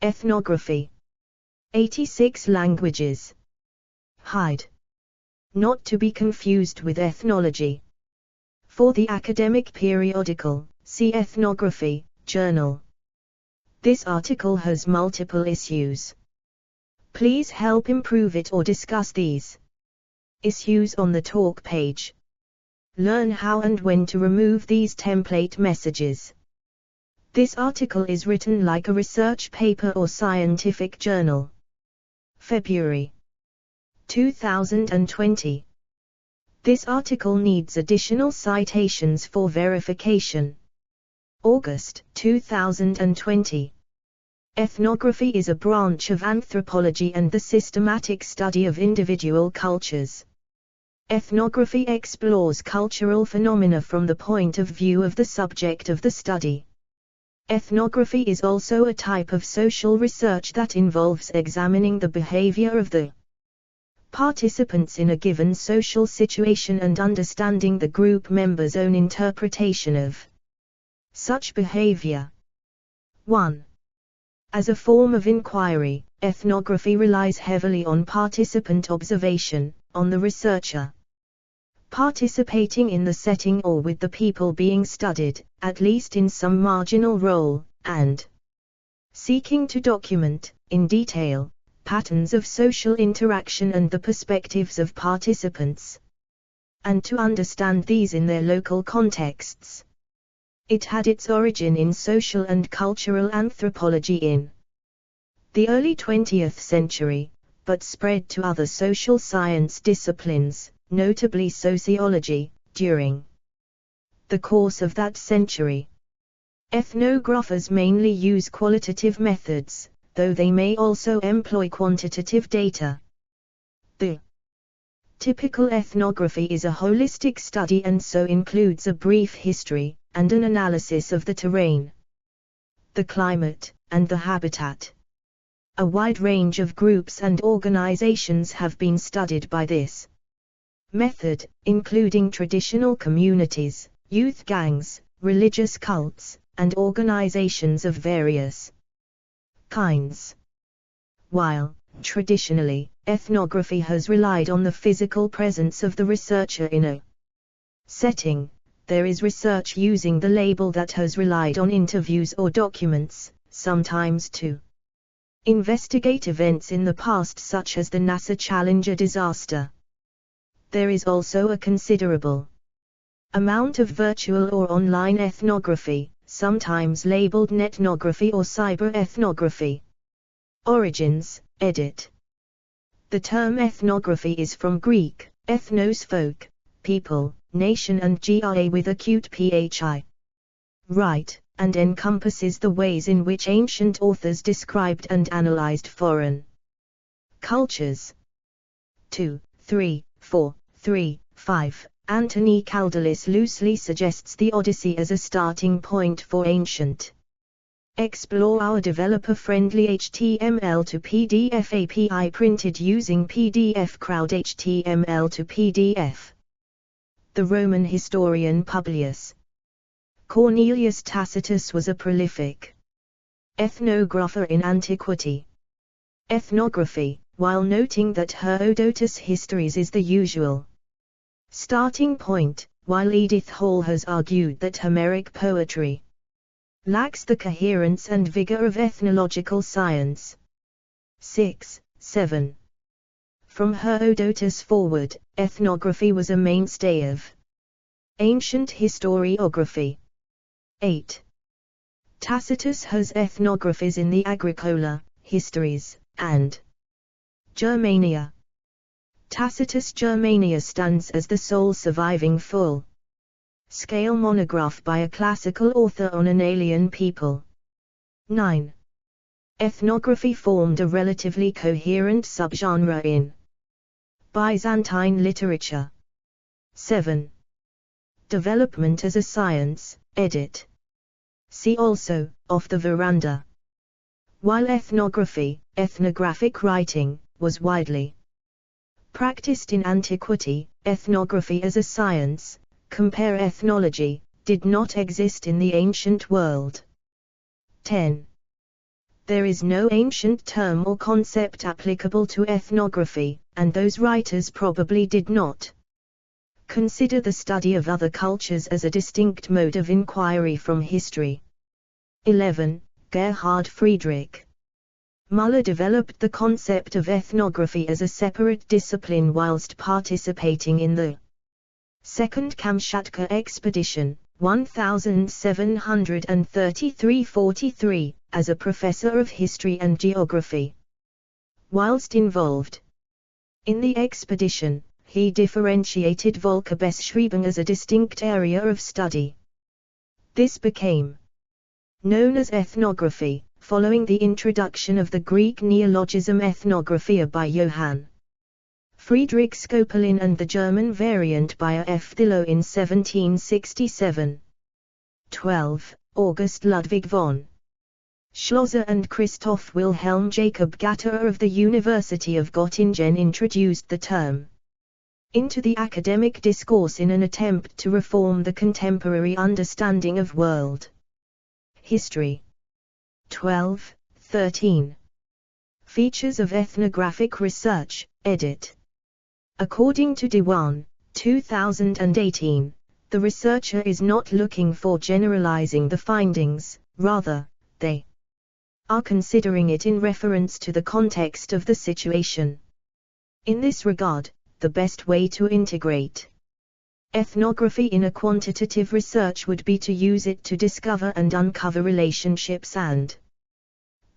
Ethnography. 86 languages. Hide. Not to be confused with ethnology. For the academic periodical, see Ethnography, Journal. This article has multiple issues. Please help improve it or discuss these issues on the talk page. Learn how and when to remove these template messages. This article is written like a research paper or scientific journal. February 2020. This article needs additional citations for verification. August 2020. Ethnography is a branch of anthropology and the systematic study of individual cultures. Ethnography explores cultural phenomena from the point of view of the subject of the study. Ethnography is also a type of social research that involves examining the behavior of the participants in a given social situation and understanding the group members' own interpretation of such behavior. 1. As a form of inquiry, ethnography relies heavily on participant observation, on the researcher participating in the setting or with the people being studied, at least in some marginal role, and seeking to document, in detail, patterns of social interaction and the perspectives of participants, and to understand these in their local contexts. It had its origin in social and cultural anthropology in the early 20th century, but spread to other social science disciplines, notably sociology, during the course of that century. Ethnographers mainly use qualitative methods, though they may also employ quantitative data. The typical ethnography is a holistic study and so includes a brief history, and an analysis of the terrain, the climate, and the habitat. A wide range of groups and organizations have been studied by this method, including traditional communities, youth gangs, religious cults, and organizations of various kinds. While, traditionally, ethnography has relied on the physical presence of the researcher in a setting, there is research using the label that has relied on interviews or documents, sometimes to investigate events in the past such as the NASA Challenger disaster. There is also a considerable amount of virtual or online ethnography, sometimes labeled netnography or cyber-ethnography. Origins, edit. The term ethnography is from Greek, ethnos folk, people, nation and gra with acute phi. Right, and encompasses the ways in which ancient authors described and analyzed foreign cultures. 2, 3, 4, 3, 5. Anthony Kaldalis loosely suggests the Odyssey as a starting point for ancient. Explore our developer-friendly HTML to PDF API printed using PDF Crowd HTML to PDF. The Roman historian Publius Cornelius Tacitus was a prolific ethnographer in antiquity. Ethnography, while noting that Herodotus' histories is the usual starting point, while Edith Hall has argued that Homeric poetry lacks the coherence and vigor of ethnological science. 6, 7. From Herodotus forward, ethnography was a mainstay of ancient historiography. 8. Tacitus has ethnographies in the Agricola, Histories, and Germania. Tacitus' Germania stands as the sole surviving full-scale monograph by a classical author on an alien people. 9. Ethnography formed a relatively coherent subgenre in Byzantine literature. 7. Development as a science, edit. See also, Off the Veranda. While ethnography, ethnographic writing, was widely practiced in antiquity, ethnography as a science, compare ethnology, did not exist in the ancient world. 10. There is no ancient term or concept applicable to ethnography, and those writers probably did not consider the study of other cultures as a distinct mode of inquiry from history. 11. Gerhard Friedrich Müller developed the concept of ethnography as a separate discipline whilst participating in the Second Kamchatka Expedition, 1733–43, as a professor of history and geography. Whilst involved in the expedition, he differentiated Völkerbeschreibung as a distinct area of study. This became known as ethnography, following the introduction of the Greek neologism ethnographia by Johann Friedrich Skopelin and the German variant by A. F. Thillo in 1767. 12. August Ludwig von Schlosser and Christoph Wilhelm Jacob Gatter of the University of Göttingen introduced the term into the academic discourse in an attempt to reform the contemporary understanding of world history. 12. 13. Features of ethnographic research, edit. According to Dewan, 2018, the researcher is not looking for generalizing the findings, rather, they are considering it in reference to the context of the situation. In this regard, the best way to integrate ethnography in a quantitative research would be to use it to discover and uncover relationships and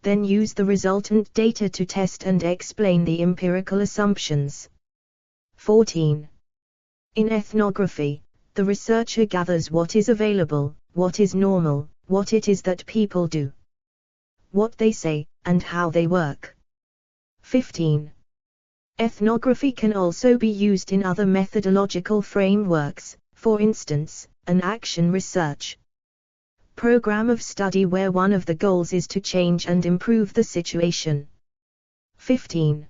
then use the resultant data to test and explain the empirical assumptions. 14. In ethnography, the researcher gathers what is available, what is normal, what it is that people do, what they say, and how they work. 15. Ethnography can also be used in other methodological frameworks, for instance, an action research program of study where one of the goals is to change and improve the situation. 15.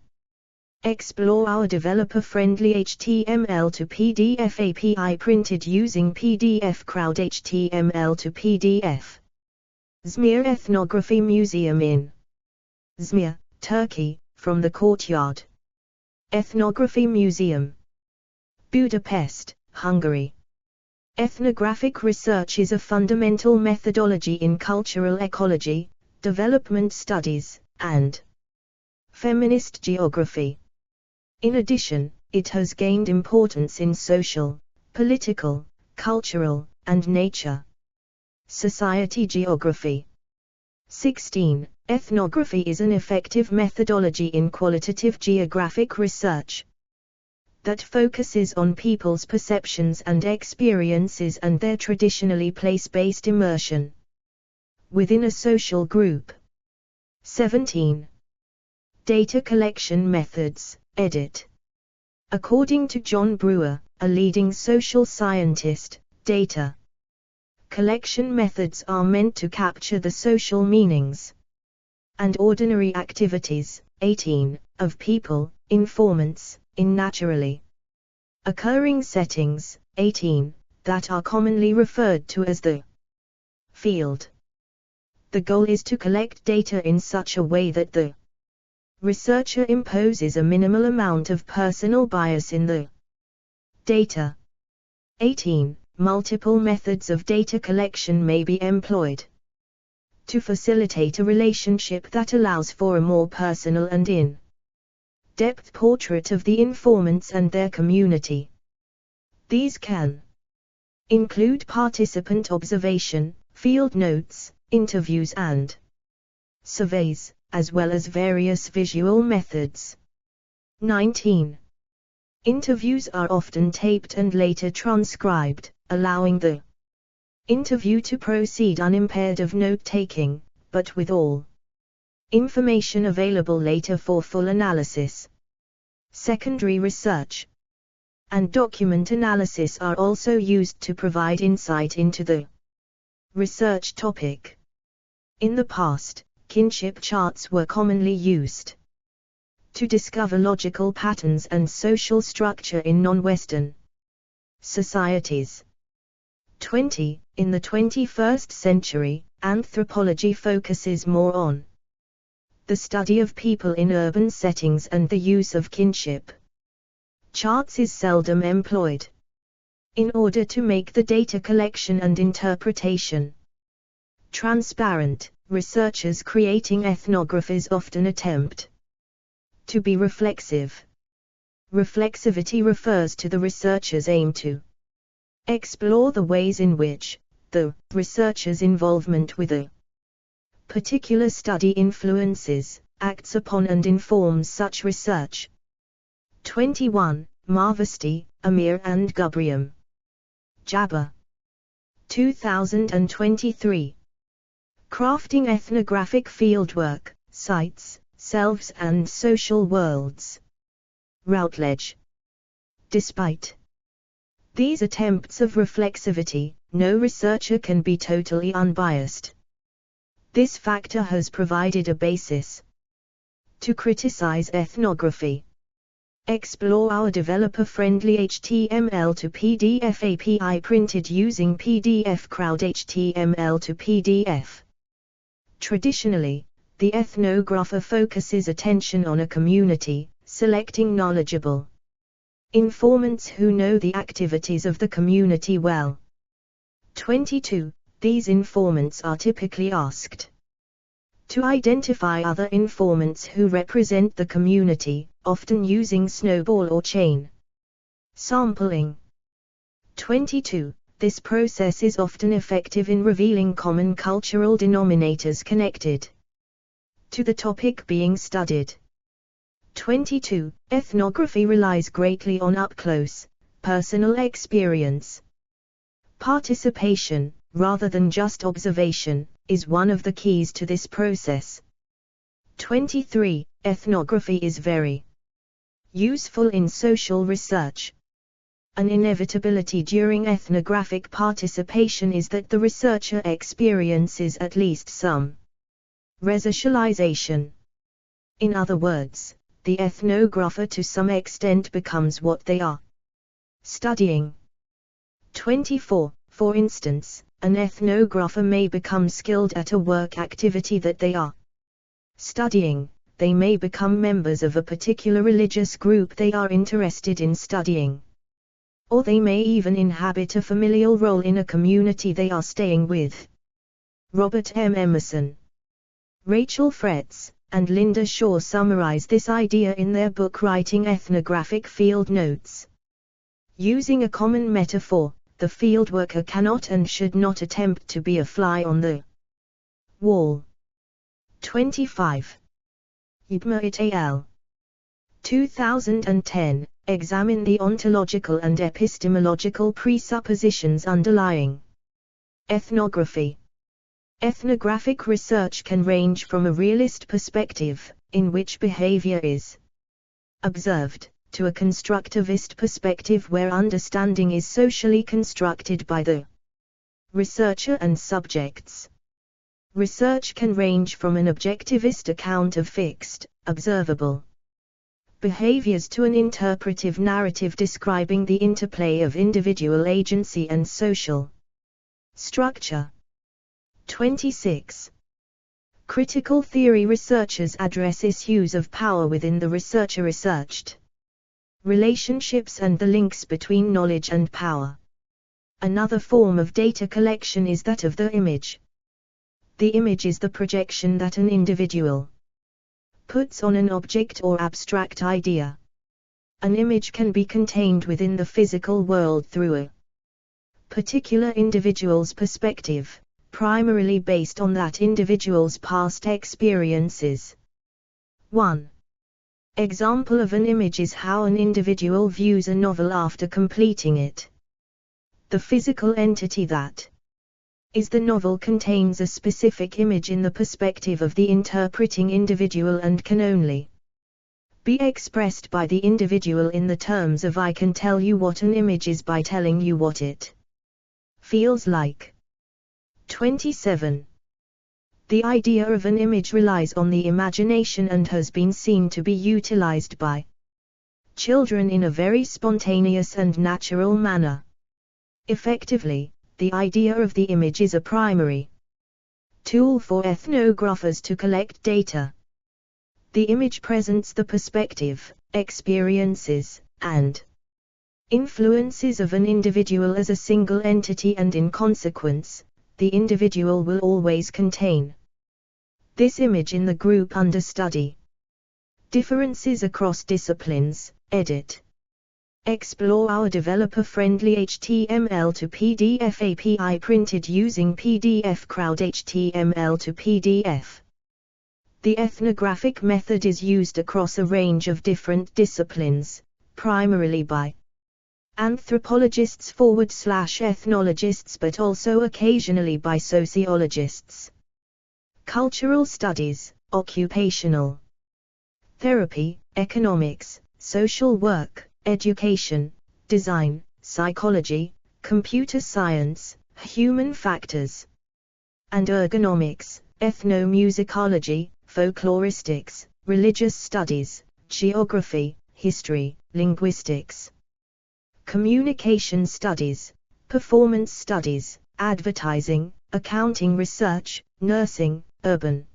Explore our developer-friendly HTML to PDF API printed using PDF Crowd HTML to PDF. Izmir Ethnography Museum in Izmir, Turkey, from the Courtyard Ethnography Museum. Budapest, Hungary. Ethnographic research is a fundamental methodology in cultural ecology, development studies, and feminist geography. In addition, it has gained importance in social, political, cultural, and nature society geography. 16. Ethnography is an effective methodology in qualitative geographic research that focuses on people's perceptions and experiences and their traditionally place-based immersion within a social group. 17. Data collection methods, edit. According to John Brewer, a leading social scientist, data collection methods are meant to capture the social meanings and ordinary activities, 18, of people, informants, in naturally occurring settings, 18, that are commonly referred to as the field. The goal is to collect data in such a way that the researcher imposes a minimal amount of personal bias in the data. 18. Multiple methods of data collection may be employed to facilitate a relationship that allows for a more personal and in-depth portrait of the informants and their community. These can include participant observation, field notes, interviews and surveys, as well as various visual methods. 19. Interviews are often taped and later transcribed, allowing the interview to proceed unimpaired of note-taking, but with all information available later for full analysis. Secondary research and document analysis are also used to provide insight into the research topic. In the past, kinship charts were commonly used to discover logical patterns and social structure in non-Western societies. 20. In the 21st century, anthropology focuses more on the study of people in urban settings and the use of kinship charts is seldom employed. In order to make the data collection and interpretation transparent, researchers creating ethnographies often attempt to be reflexive. Reflexivity refers to the researcher's aim to explore the ways in which the researcher's involvement with a particular study influences, acts upon and informs such research. 21. Marvesti, Amir and Gubrium. Jabber. 2023. Crafting Ethnographic Fieldwork, Sites, Selves and Social Worlds. Routledge. Despite these attempts of reflexivity, no researcher can be totally unbiased. This factor has provided a basis to criticize ethnography. Explore our developer-friendly HTML to PDF API printed using PDF Crowd HTML to PDF. Traditionally, the ethnographer focuses attention on a community, selecting knowledgeable informants who know the activities of the community well. 22. These informants are typically asked to identify other informants who represent the community, often using snowball or chain sampling. 22. This process is often effective in revealing common cultural denominators connected to the topic being studied. 22. Ethnography relies greatly on up-close, personal experience. Participation, rather than just observation, is one of the keys to this process. 23. Ethnography is very useful in social research. An inevitability during ethnographic participation is that the researcher experiences at least some resocialization. In other words, the ethnographer to some extent becomes what they are studying. 24. For instance, an ethnographer may become skilled at a work activity that they are studying. They may become members of a particular religious group they are interested in studying. Or they may even inhabit a familial role in a community they are staying with. Robert M. Emerson, Rachel Fretz, and Linda Shaw summarize this idea in their book Writing Ethnographic Field Notes. Using a common metaphor, the fieldworker cannot and should not attempt to be a fly on the wall. 25. Yibma et al. 2010, examine the ontological and epistemological presuppositions underlying ethnography. Ethnographic research can range from a realist perspective, in which behavior is observed, to a constructivist perspective where understanding is socially constructed by the researcher and subjects. Research can range from an objectivist account of fixed, observable behaviors to an interpretive narrative describing the interplay of individual agency and social structure. 26. Critical theory researchers address issues of power within the researcher researched, relationships and the links between knowledge and power. Another form of data collection is that of the image. The image is the projection that an individual puts on an object or abstract idea. An image can be contained within the physical world through a particular individual's perspective, primarily based on that individual's past experiences. 1. Example of an image is how an individual views a novel after completing it. The physical entity that is the novel contains a specific image in the perspective of the interpreting individual and can only be expressed by the individual in the terms of I can tell you what an image is by telling you what it feels like. 27. The idea of an image relies on the imagination and has been seen to be utilized by children in a very spontaneous and natural manner. Effectively, the idea of the image is a primary tool for ethnographers to collect data. The image presents the perspective, experiences, and influences of an individual as a single entity, and in consequence, the individual will always contain this image in the group under study. Differences across disciplines. Edit. Explore our developer-friendly HTML to PDF API printed using PDF Crowd HTML to PDF. The ethnographic method is used across a range of different disciplines, primarily by anthropologists/ethnologists, but also occasionally by sociologists. Cultural studies, occupational therapy, economics, social work, education, design, psychology, computer science, human factors, and ergonomics, ethnomusicology, folkloristics, religious studies, geography, history, linguistics, communication studies, performance studies, advertising, accounting research, nursing, urban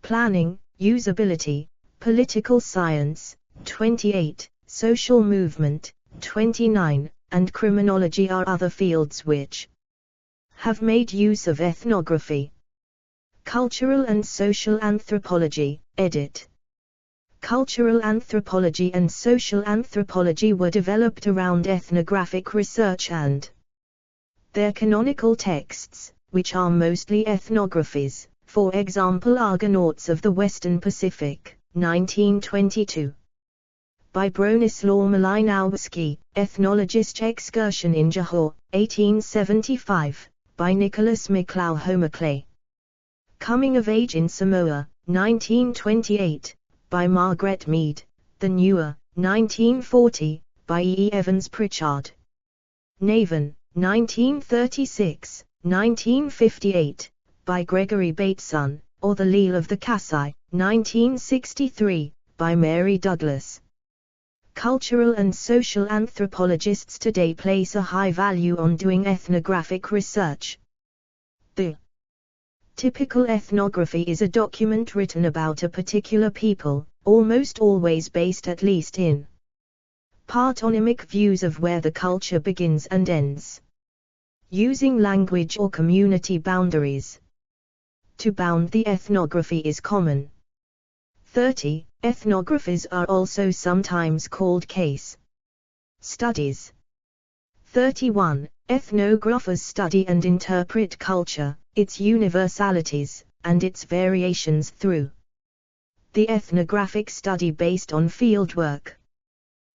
planning, usability, political science, 28, social movement, 29, and criminology are other fields which have made use of ethnography. Cultural and social anthropology. Edit. Cultural anthropology and social anthropology were developed around ethnographic research and their canonical texts, which are mostly ethnographies, for example Argonauts of the Western Pacific, 1922. By Bronislaw Malinowski, Ethnologist Excursion in Johor, 1875, by Nicholas McLeod Homerclay. Coming of Age in Samoa, 1928, by Margaret Mead, The Newer, 1940, by E. Evans Pritchard. Navan, 1936, 1958, by Gregory Bateson, or The Leal of the Kasai, 1963, by Mary Douglas. Cultural and social anthropologists today place a high value on doing ethnographic research. The typical ethnography is a document written about a particular people, almost always based at least in partonymic views of where the culture begins and ends, using language or community boundaries. To bound the ethnography is common. 30. Ethnographies are also sometimes called case studies. 31. Ethnographers study and interpret culture, its universalities, and its variations through the ethnographic study based on fieldwork.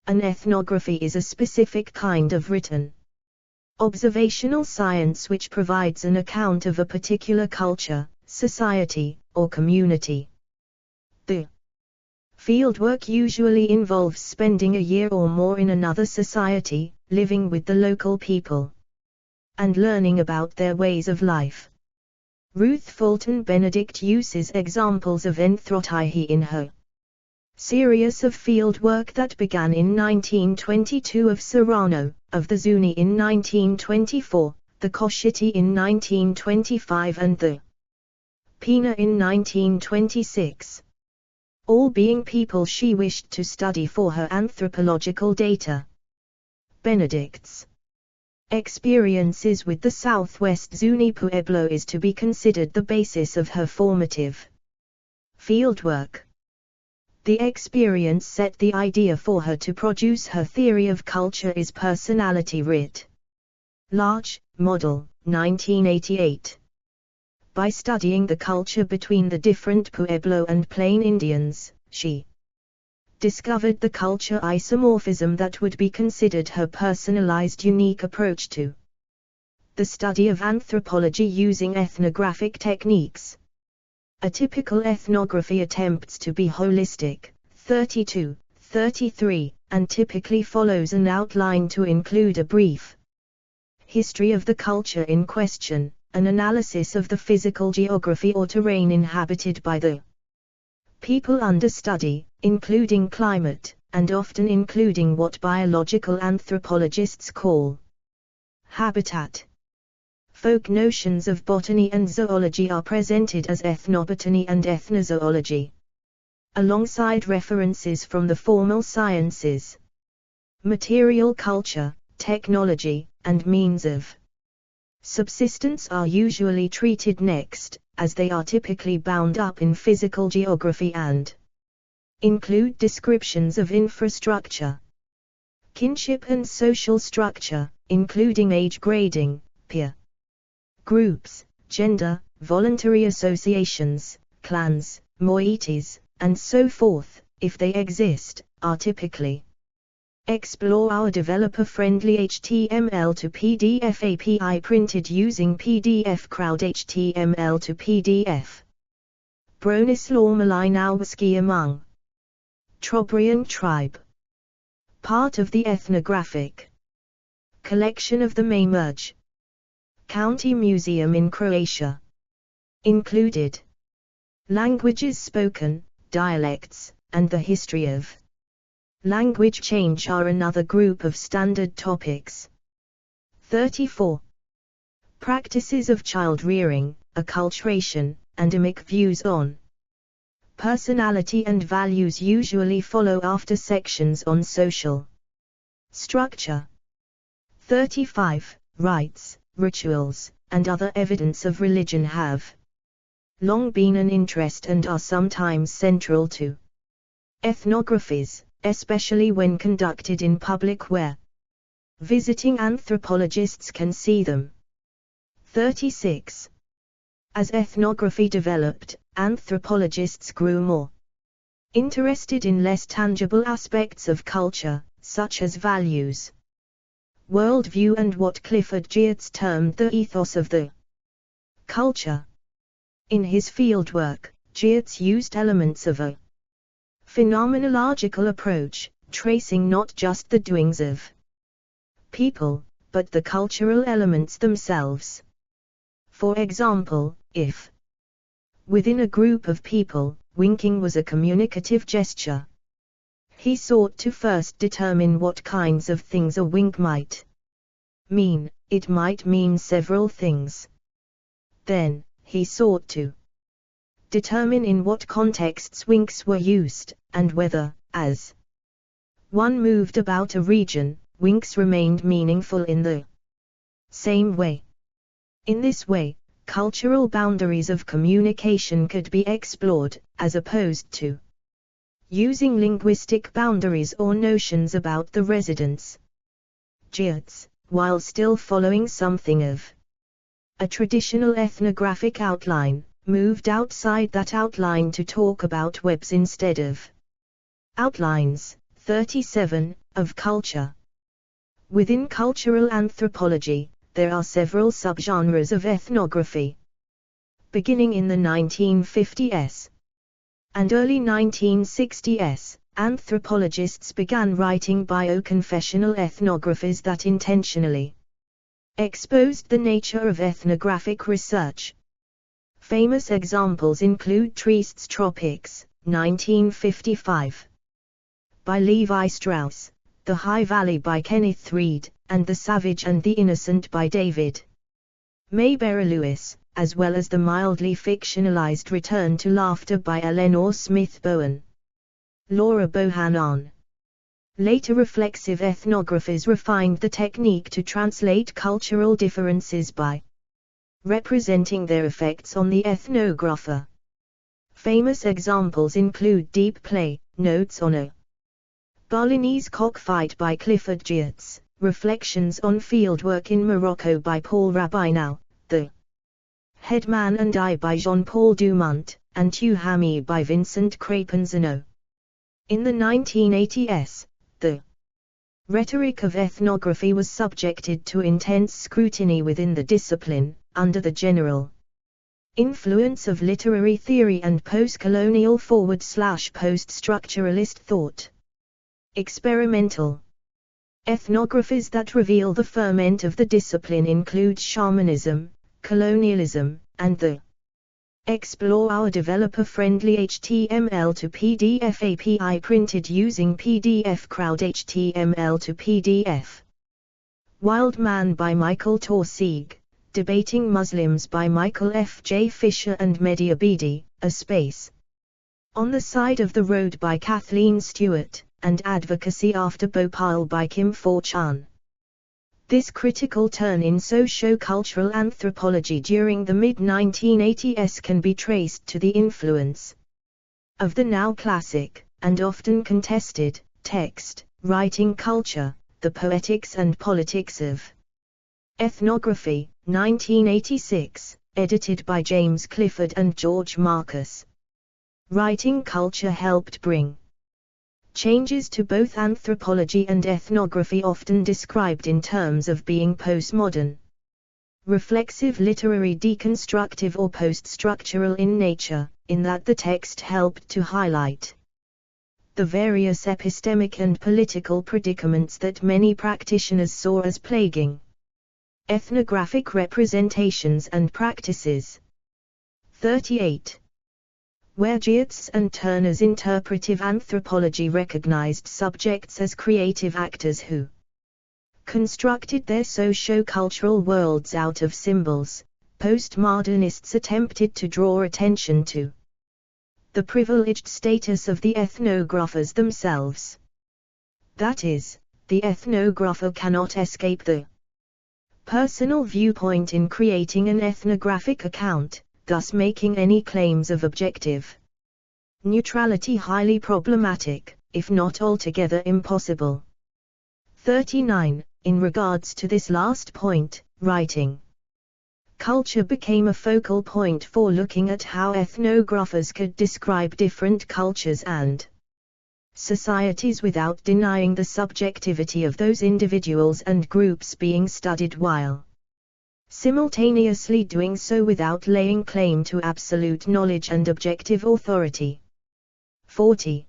An ethnography is a specific kind of written observational science which provides an account of a particular culture, society, or community. The fieldwork usually involves spending a year or more in another society, living with the local people, and learning about their ways of life. Ruth Fulton Benedict uses examples of Enthrotihi in her series of fieldwork that began in 1922 of Serrano, of the Zuni in 1924, the Koshiti in 1925 and the Pina in 1926. All being people she wished to study for her anthropological data. Benedict's experiences with the Southwest Zuni Pueblo is to be considered the basis of her formative fieldwork. The experience set the idea for her to produce her theory of culture is personality writ. Large, Model, 1988. By studying the culture between the different Pueblo and Plain Indians, she discovered the culture isomorphism that would be considered her personalized unique approach to the study of anthropology using ethnographic techniques. A typical ethnography attempts to be holistic, 32, 33, and typically follows an outline to include a brief history of the culture in question, an analysis of the physical geography or terrain inhabited by the people under study, including climate, and often including what biological anthropologists call habitat. Folk notions of botany and zoology are presented as ethnobotany and ethnozoology. alongside references from the formal sciences, material culture, technology, and means of subsistence are usually treated next, as they are typically bound up in physical geography and include descriptions of infrastructure, kinship and social structure, including age grading, peer groups, gender, voluntary associations, clans, moieties, and so forth, if they exist, are typically. Explore our developer-friendly HTML to PDF API printed using PDF Crowd HTML to PDF. Bronislaw Malinowski among Trobriand tribe. Part of the ethnographic collection of the Mamerge County Museum in Croatia. Included languages spoken, dialects, and the history of language change are another group of standard topics. 34. Practices of child rearing, acculturation, and emic views on personality and values usually follow after sections on social structure. 35. Rites, rituals, and other evidence of religion have long been an interest and are sometimes central to ethnographies, especially when conducted in public where visiting anthropologists can see them. 36. As ethnography developed, anthropologists grew more interested in less tangible aspects of culture, such as values, worldview, and what Clifford Geertz termed the ethos of the culture. In his fieldwork, Geertz used elements of a phenomenological approach, tracing not just the doings of people, but the cultural elements themselves. For example, if within a group of people, winking was a communicative gesture, he sought to first determine what kinds of things a wink might mean. It might mean several things. Then, he sought to determine in what contexts winks were used, and whether, as one moved about a region, winks remained meaningful in the same way. In this way, cultural boundaries of communication could be explored, as opposed to using linguistic boundaries or notions about the residents. Geertz, while still following something of a traditional ethnographic outline, moved outside that outline to talk about webs instead of outlines. 37. Of culture. Within cultural anthropology, there are several subgenres of ethnography. Beginning in the 1950s and early 1960s, anthropologists began writing bioconfessional ethnographies that intentionally exposed the nature of ethnographic research. Famous examples include Triest's Tropics, 1955, by Levi Strauss, The High Valley by Kenneth Reed, and The Savage and the Innocent by David Mayberry Lewis, as well as the mildly fictionalized Return to Laughter by Eleanor Smith Bowen. Laura Bohannon. Later reflexive ethnographies refined the technique to translate cultural differences by representing their effects on the ethnographer. Famous examples include Deep Play, Notes on a Balinese Cockfight by Clifford Geertz, Reflections on Fieldwork in Morocco by Paul Rabinow, The Headman and I by Jean-Paul Dumont, and Tuhami by Vincent Crapenzano. In the 1980s, the rhetoric of ethnography was subjected to intense scrutiny within the discipline, under the general influence of literary theory and post-colonial /post-structuralist thought. Experimental ethnographies that reveal the ferment of the discipline include shamanism, colonialism, and the Explore our developer-friendly HTML to PDF API printed using PDF Crowd HTML to PDF. Wild Man by Michael Taussig, Debating Muslims by Michael F. J. Fisher and Mehdi Abidi, A Space On the Side of the Road by Kathleen Stewart, and Advocacy After Bhopal by Kim For-chan. This critical turn in socio-cultural anthropology during the mid-1980s can be traced to the influence of the now classic, and often contested, text writing culture, The Poetics and Politics of Ethnography, 1986, edited by James Clifford and George Marcus. Writing culture helped bring changes to both anthropology and ethnography, often described in terms of being postmodern, reflexive, literary, deconstructive, or post-structural in nature, in that the text helped to highlight the various epistemic and political predicaments that many practitioners saw as plaguing ethnographic representations and practices. 38. Where Geertz and Turner's interpretive anthropology recognized subjects as creative actors who constructed their socio-cultural worlds out of symbols, postmodernists attempted to draw attention to the privileged status of the ethnographers themselves. That is, the ethnographer cannot escape the personal viewpoint in creating an ethnographic account, thus making any claims of objective neutrality highly problematic, if not altogether impossible. 39. In regards to this last point, writing culture became a focal point for looking at how ethnographers could describe different cultures and societies without denying the subjectivity of those individuals and groups being studied, while simultaneously doing so without laying claim to absolute knowledge and objective authority. 40.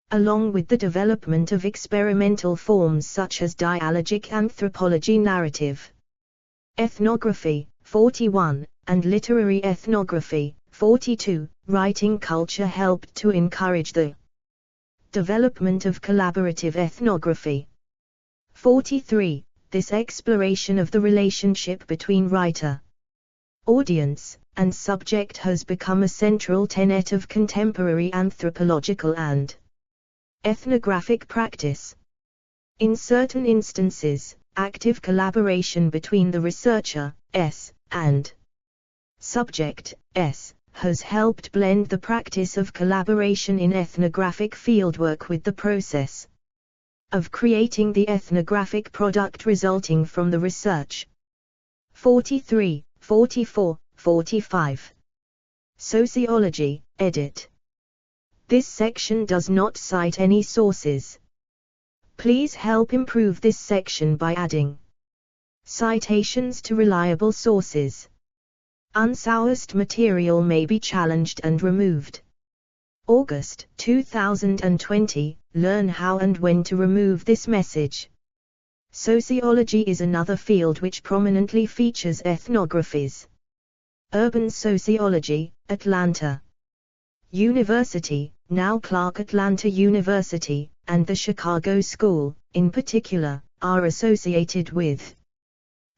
Along with the development of experimental forms such as dialogic anthropology, narrative ethnography, 41, and literary ethnography, 42, writing culture helped to encourage the development of collaborative ethnography. 43. This exploration of the relationship between writer, audience, and subject has become a central tenet of contemporary anthropological and ethnographic practice. In certain instances, active collaboration between the researcher, S, and subject, S, has helped blend the practice of collaboration in ethnographic fieldwork with the process of creating the ethnographic product resulting from the research. 43, 44, 45. Sociology, edit. This section does not cite any sources. Please help improve this section by adding citations to reliable sources. Unsourced material may be challenged and removed. August 2020, learn how and when to remove this message. Sociology is another field which prominently features ethnographies. Urban Sociology, Atlanta University, now Clark Atlanta University, and the Chicago School, in particular, are associated with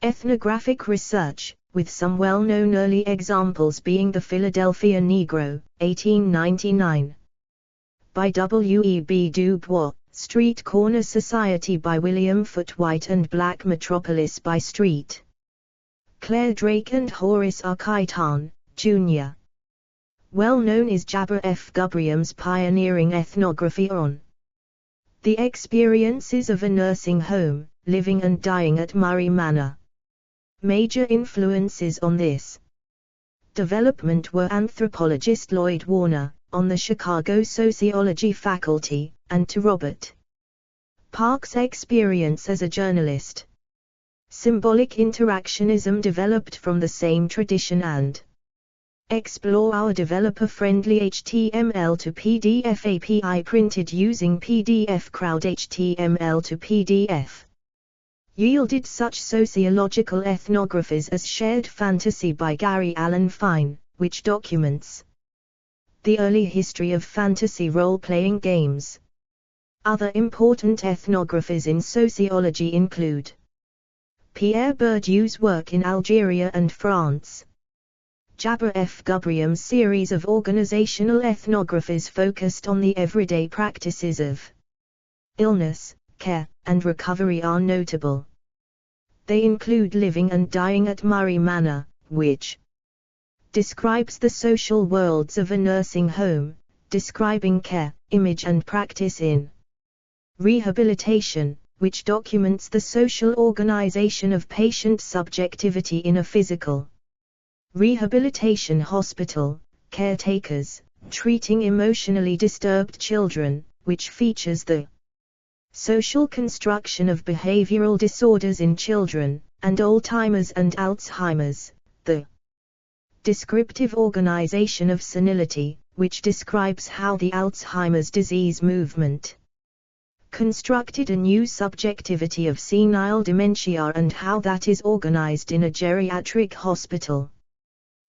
ethnographic research, with some well-known early examples being the Philadelphia Negro, 1899, by W. E. B. Du Bois, Street Corner Society by William Foote White, and Black Metropolis by Street Clair Drake and Horace R. Kaitan, Jr. Well known is Jabber F. Gubrium's pioneering ethnography on the experiences of a nursing home, living and dying at Murray Manor. Major influences on this development were anthropologist Lloyd Warner, on the Chicago sociology faculty, and to Robert Park's experience as a journalist. Symbolic interactionism developed from the same tradition and explore our developer-friendly HTML to PDF API printed using PDF Crowd HTML to PDF. Yielded such sociological ethnographies as Shared Fantasy by Gary Allen Fine, which documents the early history of fantasy role-playing games. Other important ethnographies in sociology include Pierre Bourdieu's work in Algeria and France, Jabber F. Gubrium series of organizational ethnographies focused on the everyday practices of illness, care, and recovery are notable. They include Living and Dying at Murray Manor, which describes the social worlds of a nursing home, describing care, image and practice in Rehabilitation, which documents the social organization of patient subjectivity in a physical rehabilitation hospital, Caretakers, treating emotionally disturbed children, which features the social construction of behavioral disorders in children, and Alzheimer's and Alzheimer's, the descriptive organization of senility, which describes how the Alzheimer's disease movement constructed a new subjectivity of senile dementia and how that is organized in a geriatric hospital.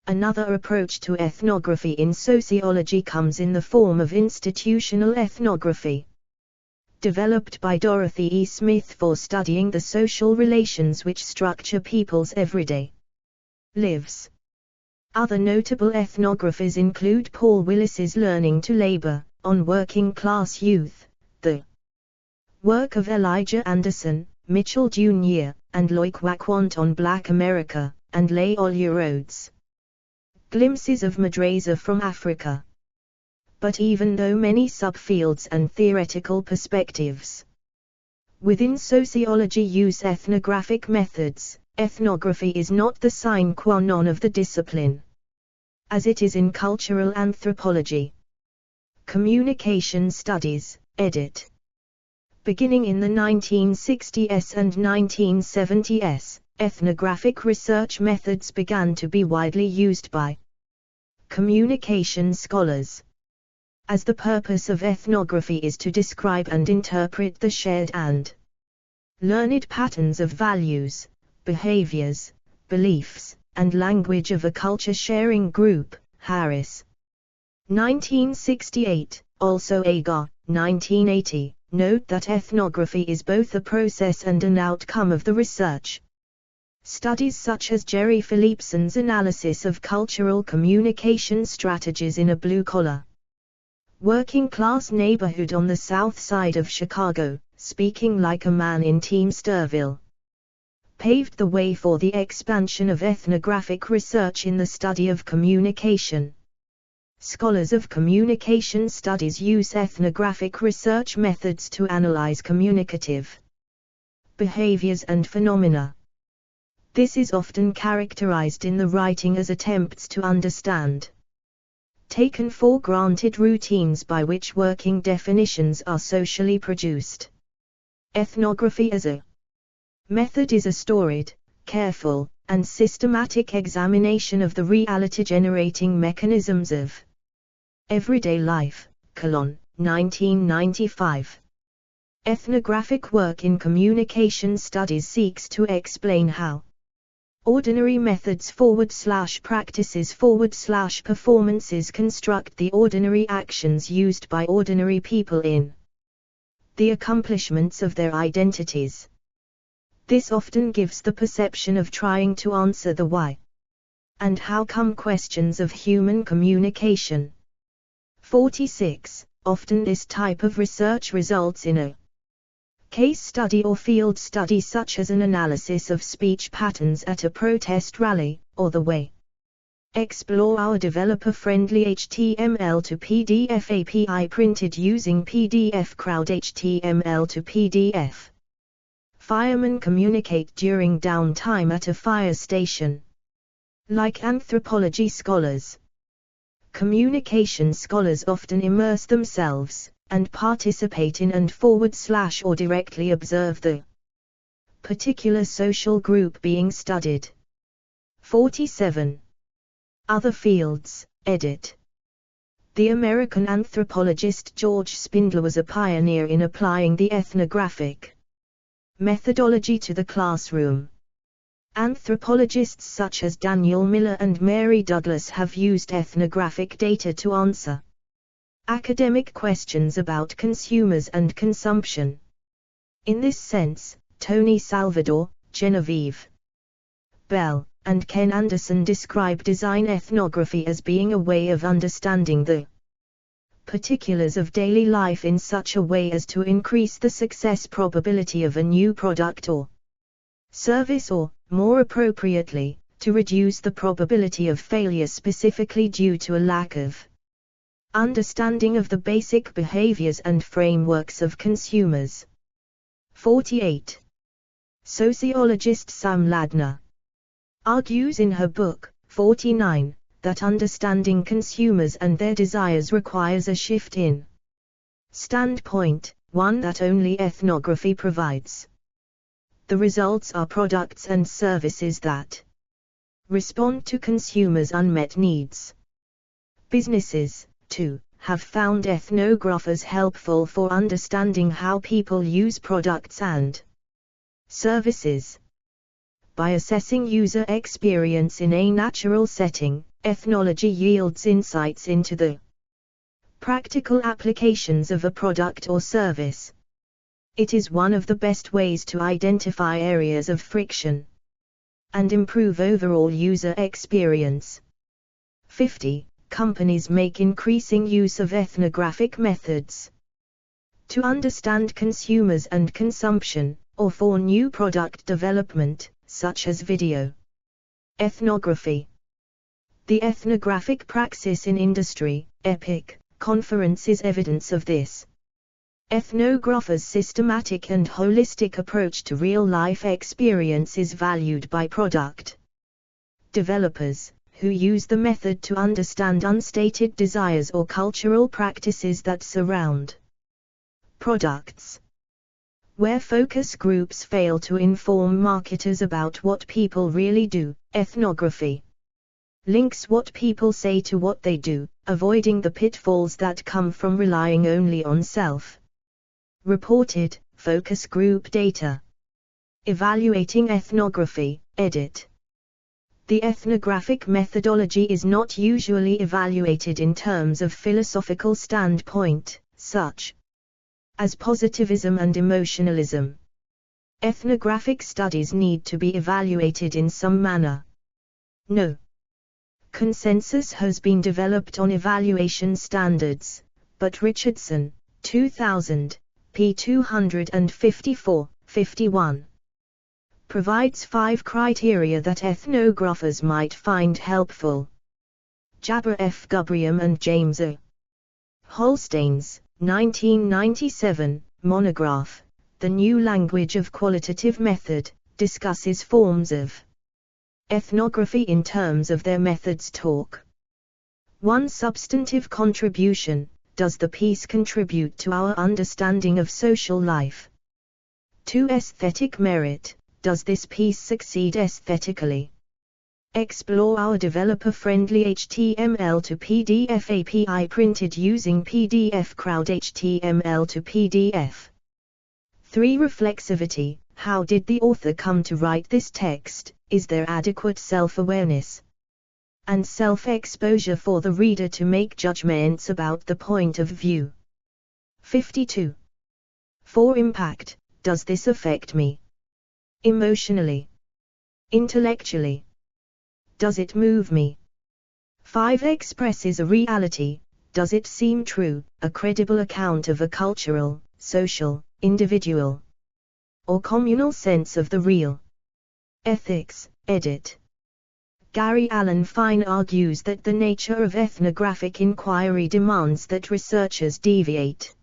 Another approach to ethnography in sociology comes in the form of institutional ethnography, developed by Dorothy E. Smith for studying the social relations which structure people's everyday lives. Other notable ethnographies include Paul Willis's Learning to Labor, on working class youth, the work of Elijah Anderson, Mitchell Jr., and Loic Wacquant on Black America, and Leolia Rhodes. Glimpses of Madrasa from Africa. But even though many subfields and theoretical perspectives within sociology use ethnographic methods, ethnography is not the sine qua non of the discipline, as it is in cultural anthropology. Communication Studies, edit. Beginning in the 1960s and 1970s, ethnographic research methods began to be widely used by communication scholars, as the purpose of ethnography is to describe and interpret the shared and learned patterns of values, behaviors, beliefs, and language of a culture-sharing group. Harris, 1968, also Agar, 1980, note that ethnography is both a process and an outcome of the research. Studies such as Jerry Philipson's analysis of cultural communication strategies in a blue-collar working-class neighborhood on the south side of Chicago, Speaking Like a Man in Teamsterville, paved the way for the expansion of ethnographic research in the study of communication. Scholars of communication studies use ethnographic research methods to analyze communicative behaviors and phenomena. This is often characterized in the writing as attempts to understand taken for granted routines by which working definitions are socially produced. Ethnography as a method is a storied, careful, and systematic examination of the reality-generating mechanisms of everyday life. 1995. Ethnographic work in communication studies seeks to explain how ordinary methods /practices /performances construct the ordinary actions used by ordinary people in the accomplishments of their identities. This often gives the perception of trying to answer the why and how come questions of human communication. 46. Often this type of research results in a case study or field study, such as an analysis of speech patterns at a protest rally, or the way. Explore our developer-friendly HTML to PDF API printed using PDF Crowd HTML to PDF. Firemen communicate during downtime at a fire station. Like anthropology scholars, communication scholars often immerse themselves and participate in and / or directly observe the particular social group being studied. 47. Other fields, edit. The American anthropologist George Spindler was a pioneer in applying the ethnographic methodology to the classroom. Anthropologists such as Daniel Miller and Mary Douglas have used ethnographic data to answer academic questions about consumers and consumption. In this sense, Tony Salvador, Genevieve Bell, and Ken Anderson describe design ethnography as being a way of understanding the particulars of daily life in such a way as to increase the success probability of a new product or service, or, more appropriately, to reduce the probability of failure specifically due to a lack of understanding of the basic behaviors and frameworks of consumers. 48. Sociologist Sam Ladner argues in her book, 49, that understanding consumers and their desires requires a shift in standpoint, one that only ethnography provides. The results are products and services that respond to consumers' unmet needs. Businesses, too, have found ethnographers helpful for understanding how people use products and services. By assessing user experience in a natural setting, ethnology yields insights into the practical applications of a product or service. It is one of the best ways to identify areas of friction and improve overall user experience. 50. Companies make increasing use of ethnographic methods to understand consumers and consumption, or for new product development, such as video ethnography. The ethnographic praxis in industry, EPIC, conference is evidence of this. Ethnographers' systematic and holistic approach to real-life experience is valued by product developers, who use the method to understand unstated desires or cultural practices that surround products. Where focus groups fail to inform marketers about what people really do, ethnography links what people say to what they do, avoiding the pitfalls that come from relying only on self-reported, focus group data. Evaluating ethnography, edit. The ethnographic methodology is not usually evaluated in terms of philosophical standpoint, such as positivism and emotionalism. Ethnographic studies need to be evaluated in some manner. No consensus has been developed on evaluation standards, but Richardson, 2000, p. 254-51, provides 5 criteria that ethnographers might find helpful. Jabber F. Gubrium and James O. Holsteins, 1997, monograph, The New Language of Qualitative Method, discusses forms of ethnography in terms of their methods. Talk 1. Substantive contribution. Does the piece contribute to our understanding of social life? 2. Aesthetic merit. Does this piece succeed aesthetically? Explore our developer-friendly HTML to PDF API printed using PDF Crowd HTML to PDF. 3. Reflexivity. How did the author come to write this text? Is there adequate self-awareness and self-exposure for the reader to make judgments about the point of view? 52. 4. Impact. Does this affect me emotionally, intellectually? Does it move me? 5. Expresses a reality. Does it seem true, a credible account of a cultural, social, individual, or communal sense of the real? Ethics, edit. Gary Allen Fine argues that the nature of ethnographic inquiry demands that researchers deviate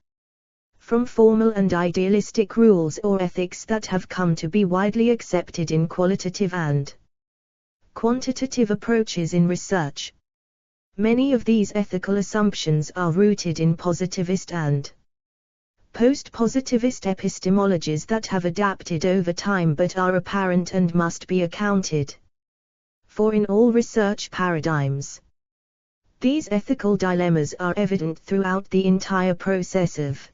from formal and idealistic rules or ethics that have come to be widely accepted in qualitative and quantitative approaches in research. Many of these ethical assumptions are rooted in positivist and post-positivist epistemologies that have adapted over time but are apparent and must be accounted for in all research paradigms. These ethical dilemmas are evident throughout the entire process of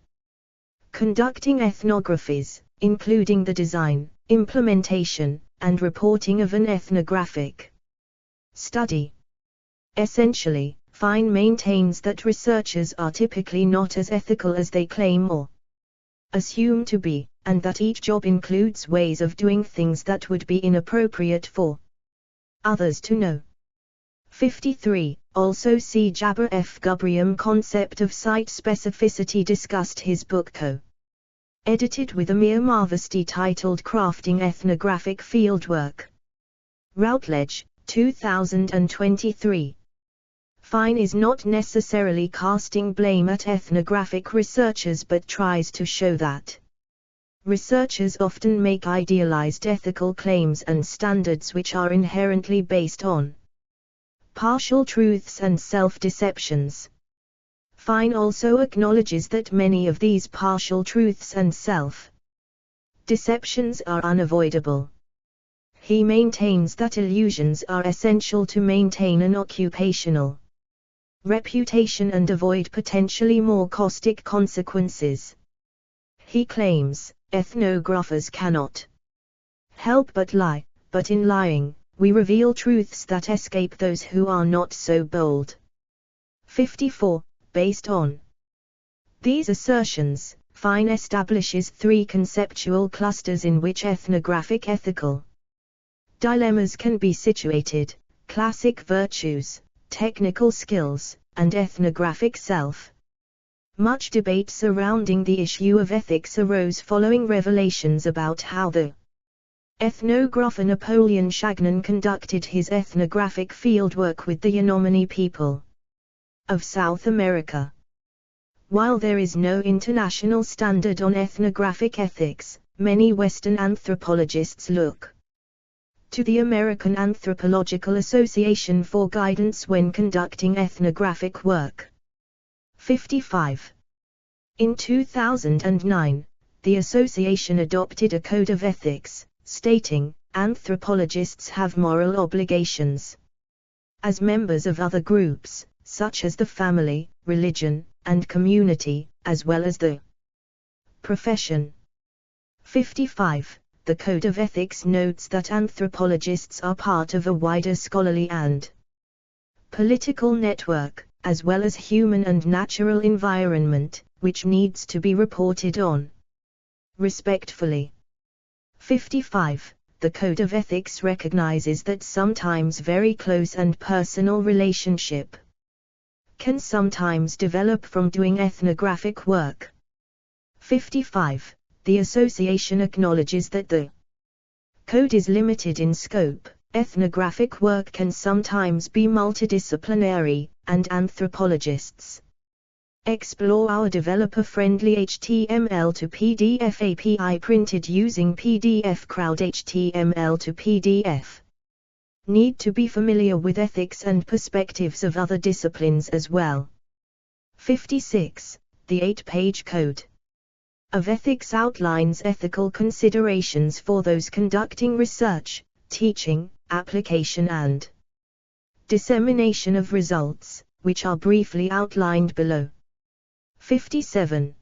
conducting ethnographies, including the design, implementation, and reporting of an ethnographic study. Essentially, Fine maintains that researchers are typically not as ethical as they claim or assume to be, and that each job includes ways of doing things that would be inappropriate for Others to know. 53. Also see Jabber F. Gubrium Concept of Site Specificity discussed his book co-edited with Amir Marvesti titled Crafting Ethnographic Fieldwork. Routledge, 2023. Fine is not necessarily casting blame at ethnographic researchers but tries to show that researchers often make idealized ethical claims and standards which are inherently based on partial truths and self-deceptions. Fine also acknowledges that many of these partial truths and self-deceptions are unavoidable. He maintains that illusions are essential to maintain an occupational reputation and avoid potentially more caustic consequences. He claims, ethnographers cannot help but lie, but in lying, we reveal truths that escape those who are not so bold. 54. Based on these assertions, Fine establishes three conceptual clusters in which ethnographic ethical dilemmas can be situated: classic virtues, technical skills, and ethnographic self. Much debate surrounding the issue of ethics arose following revelations about how the ethnographer Napoleon Chagnon conducted his ethnographic fieldwork with the Yanomami people of South America. While there is no international standard on ethnographic ethics, many Western anthropologists look to the American Anthropological Association for guidance when conducting ethnographic work. 55. In 2009, the association adopted a code of ethics, stating, anthropologists have moral obligations as members of other groups, such as the family, religion, and community, as well as the profession. 55. The Code of Ethics notes that anthropologists are part of a wider scholarly and political network, as well as human and natural environment, which needs to be reported on respectfully. 55. The Code of Ethics recognizes that sometimes very close and personal relationship can sometimes develop from doing ethnographic work. 55. The association acknowledges that the code is limited in scope. Ethnographic work can sometimes be multidisciplinary, and anthropologists explore our developer-friendly HTML to PDF API printed using PDF Crowd HTML to PDF. Need to be familiar with ethics and perspectives of other disciplines as well. 56. The 8-page Code of Ethics outlines ethical considerations for those conducting research, teaching, application and dissemination of results, which are briefly outlined below. 57.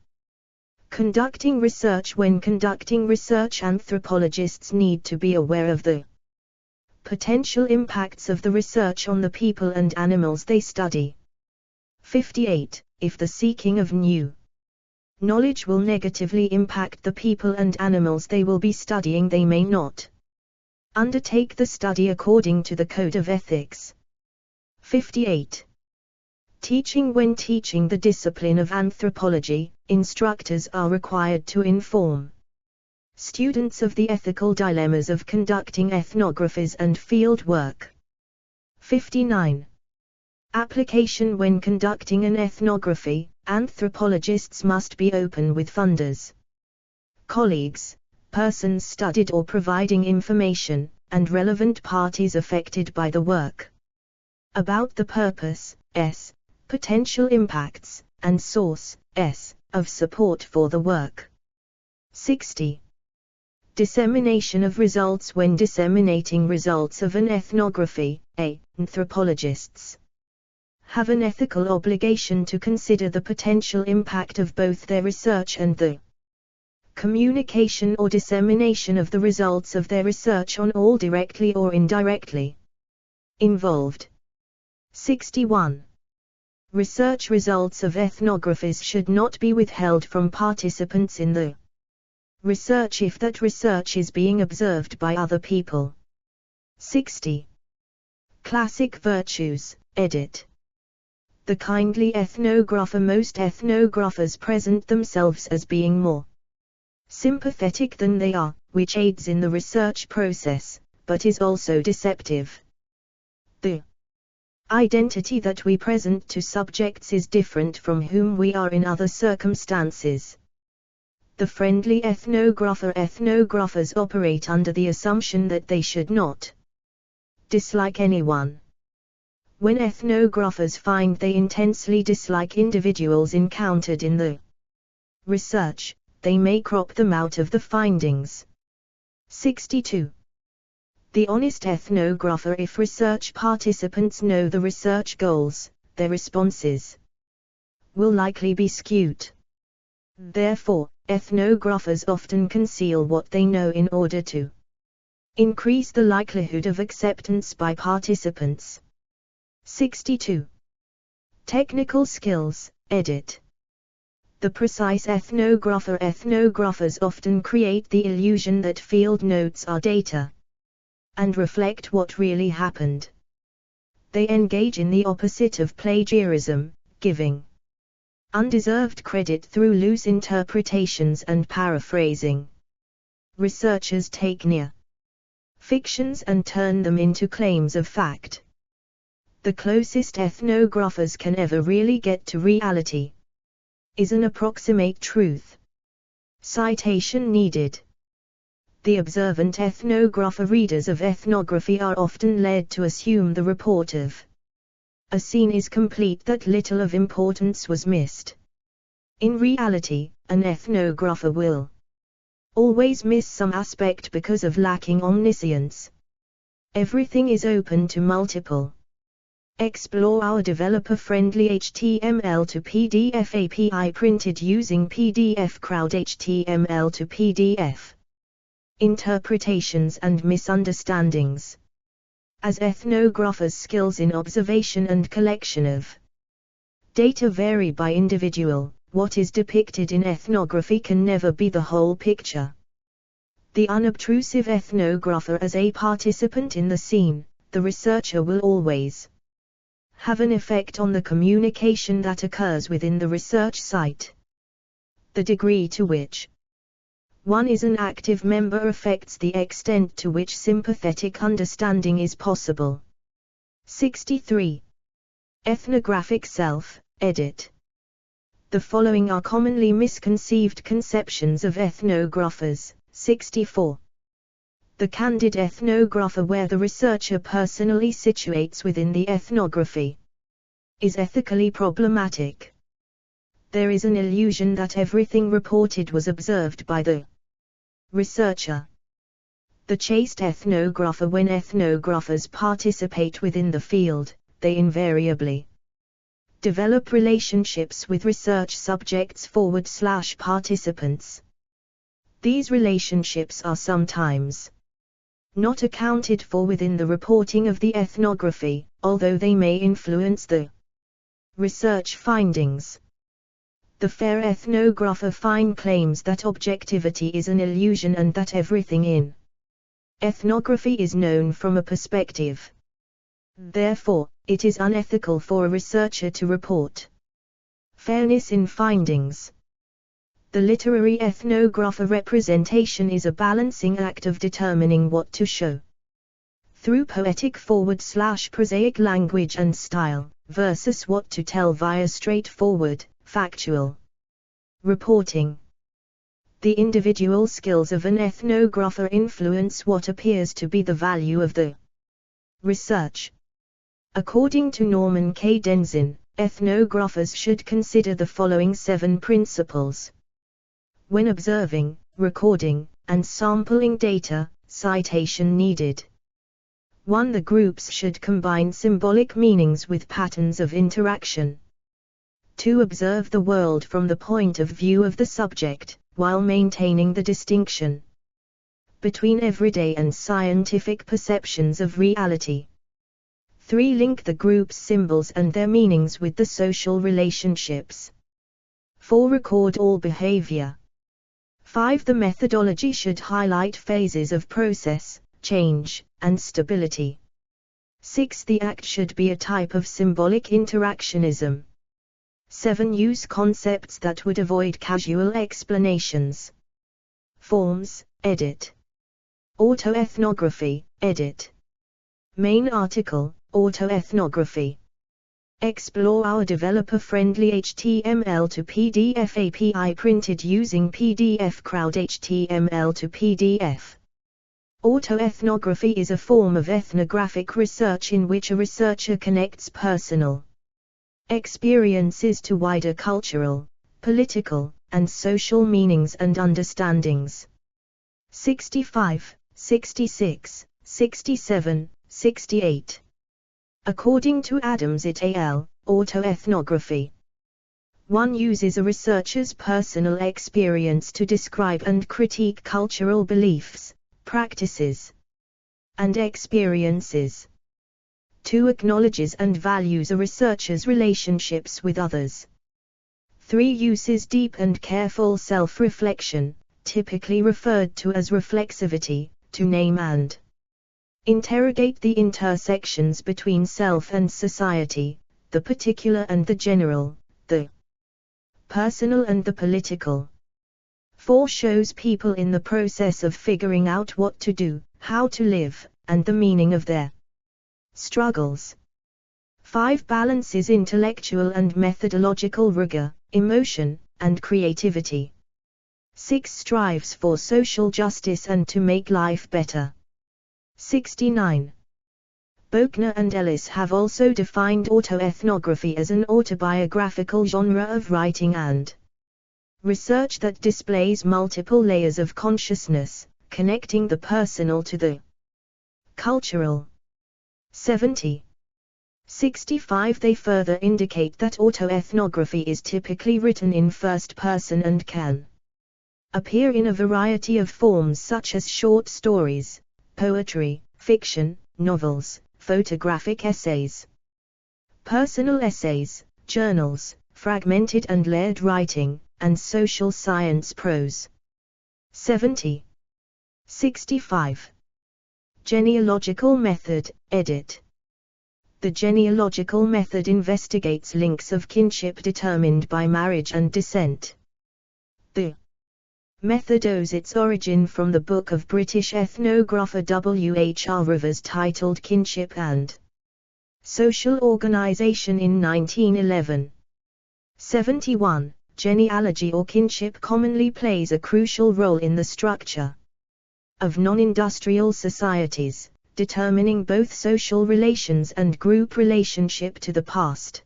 Conducting research. When conducting research, anthropologists need to be aware of the potential impacts of the research on the people and animals they study. 58. If the seeking of new knowledge will negatively impact the people and animals they will be studying, they may not undertake the study according to the Code of Ethics. 58. Teaching. When teaching the discipline of anthropology, instructors are required to inform students of the ethical dilemmas of conducting ethnographies and field work. 59. Application. When conducting an ethnography, anthropologists must be open with funders, colleagues, persons studied or providing information, and relevant parties affected by the work about the purpose, potential impacts, and source, of support for the work. 60. Dissemination of results. When disseminating results of an ethnography, anthropologists have an ethical obligation to consider the potential impact of both their research and the communication or dissemination of the results of their research on all directly or indirectly involved. 61. Research results of ethnographies should not be withheld from participants in the research if that research is being observed by other people. 60. Classic virtues, edit. The kindly ethnographer. Most ethnographers present themselves as being more sympathetic than they are, which aids in the research process, but is also deceptive. The identity that we present to subjects is different from whom we are in other circumstances. The friendly ethnographer. Ethnographers operate under the assumption that they should not dislike anyone. When ethnographers find they intensely dislike individuals encountered in the research, they may crop them out of the findings. 62. The honest ethnographer. If research participants know the research goals, their responses will likely be skewed. Therefore, ethnographers often conceal what they know in order to increase the likelihood of acceptance by participants. 62. Technical skills, edit. The precise ethnographer. Ethnographers often create the illusion that field notes are data and reflect what really happened. They engage in the opposite of plagiarism, giving undeserved credit through loose interpretations and paraphrasing. Researchers take near fictions and turn them into claims of fact. The closest ethnographers can ever really get to reality is an approximate truth. Citation needed. The observant ethnographer. Readers of ethnography are often led to assume the report of a scene is complete, that little of importance was missed. In reality, an ethnographer will always miss some aspect because of lacking omniscience. Everything is open to multiple. Explore our developer-friendly HTML to PDF API printed using PDF Crowd. HTML to PDF. Interpretations and misunderstandings. As ethnographers, skills in observation and collection of data vary by individual. What is depicted in ethnography can never be the whole picture. The unobtrusive ethnographer. As a participant in the scene, the researcher will always have an effect on the communication that occurs within the research site. The degree to which one is an active member affects the extent to which sympathetic understanding is possible. 63. Ethnographic self, edit. The following are commonly misconceived conceptions of ethnographers. 64. The candid ethnographer, where the researcher personally situates within the ethnography, is ethically problematic. There is an illusion that everything reported was observed by the researcher. The chaste ethnographer. When ethnographers participate within the field, they invariably develop relationships with research subjects / participants. These relationships are sometimes not accounted for within the reporting of the ethnography, although they may influence the research findings. The fair ethnographer fine claims that objectivity is an illusion and that everything in ethnography is known from a perspective. Therefore, it is unethical for a researcher to report fairness in findings. The literary ethnographer representation is a balancing act of determining what to show through poetic / prosaic language and style, versus what to tell via straightforward, factual reporting. The individual skills of an ethnographer influence what appears to be the value of the research. According to Norman K. Denzin, ethnographers should consider the following 7 principles when observing, recording, and sampling data. Citation needed. 1. The groups should combine symbolic meanings with patterns of interaction. 2. Observe the world from the point of view of the subject, while maintaining the distinction between everyday and scientific perceptions of reality. 3. Link the group's symbols and their meanings with the social relationships. 4. Record all behavior. 5. The methodology should highlight phases of process, change, and stability. 6. The act should be a type of symbolic interactionism. 7. Use concepts that would avoid casual explanations. Forms, edit. Autoethnography, edit. Main article, Autoethnography. Explore our developer-friendly HTML to PDF API printed using PDF Crowd HTML to PDF. Autoethnography is a form of ethnographic research in which a researcher connects personal experiences to wider cultural, political, and social meanings and understandings. 65, 66, 67, 68. According to Adams et al., autoethnography 1. Uses a researcher's personal experience to describe and critique cultural beliefs, practices, and experiences. 2. Acknowledges and values a researcher's relationships with others. 3. Uses deep and careful self-reflection, typically referred to as reflexivity, to name and interrogate the intersections between self and society, the particular and the general, the personal and the political. 4. Shows people in the process of figuring out what to do, how to live, and the meaning of their struggles. 5. Balances intellectual and methodological rigor, emotion, and creativity. 6. Strives for social justice and to make life better. 69. Bochner and Ellis have also defined autoethnography as an autobiographical genre of writing and research that displays multiple layers of consciousness, connecting the personal to the cultural. 70. 65. They further indicate that autoethnography is typically written in first person and can appear in a variety of forms such as short stories, poetry, fiction, novels, photographic essays, personal essays, journals, fragmented and layered writing, and social science prose. 70. 65. Genealogical method, edit. The genealogical method investigates links of kinship determined by marriage and descent. The method owes its origin from the book of British ethnographer W.H.R. Rivers titled Kinship and Social Organisation in 1911. 71. Genealogy or kinship commonly plays a crucial role in the structure of non-industrial societies, determining both social relations and group relationship to the past.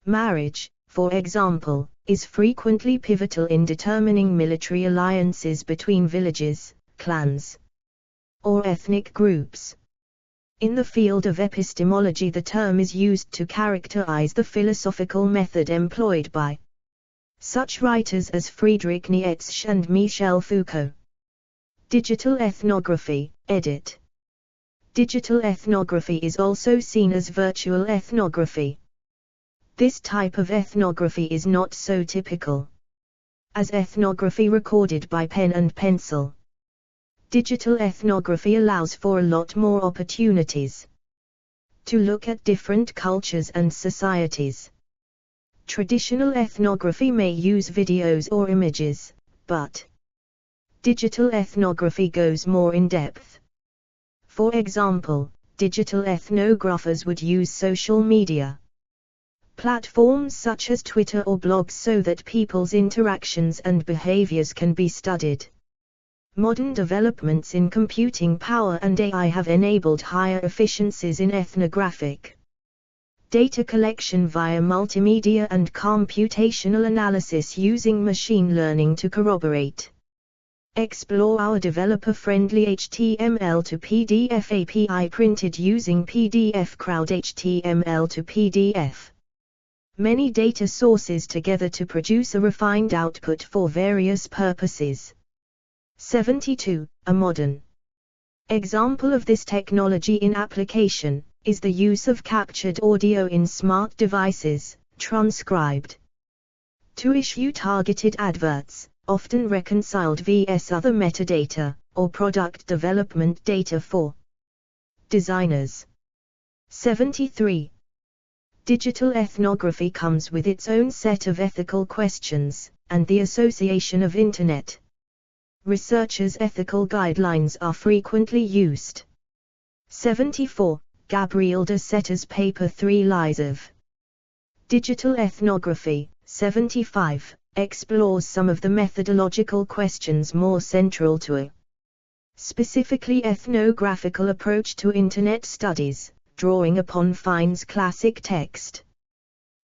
Marriage, for example, is frequently pivotal in determining military alliances between villages, clans, or ethnic groups. In the field of epistemology, the term is used to characterize the philosophical method employed by such writers as Friedrich Nietzsche and Michel Foucault. Digital ethnography, edit. Digital ethnography is also seen as virtual ethnography. This type of ethnography is not so typical as ethnography recorded by pen and pencil. Digital ethnography allows for a lot more opportunities to look at different cultures and societies. Traditional ethnography may use videos or images, but digital ethnography goes more in depth. For example, digital ethnographers would use social media platforms such as Twitter or blogs so that people's interactions and behaviors can be studied. Modern developments in computing power and AI have enabled higher efficiencies in ethnographic data collection via multimedia and computational analysis using machine learning to corroborate. Explore our developer-friendly HTML to PDF API printed using PDF Crowd HTML to PDF. Many data sources together to produce a refined output for various purposes. 72. A modern example of this technology in application is the use of captured audio in smart devices, transcribed to issue targeted adverts, often reconciled vs other metadata, or product development data for designers. 73. Digital ethnography comes with its own set of ethical questions, and the association of Internet researchers' ethical guidelines are frequently used. 74. Gabriel de Setter's paper 3 Lies of Digital Ethnography, 75, explores some of the methodological questions more central to a specifically ethnographical approach to Internet studies, drawing upon Fine's classic text.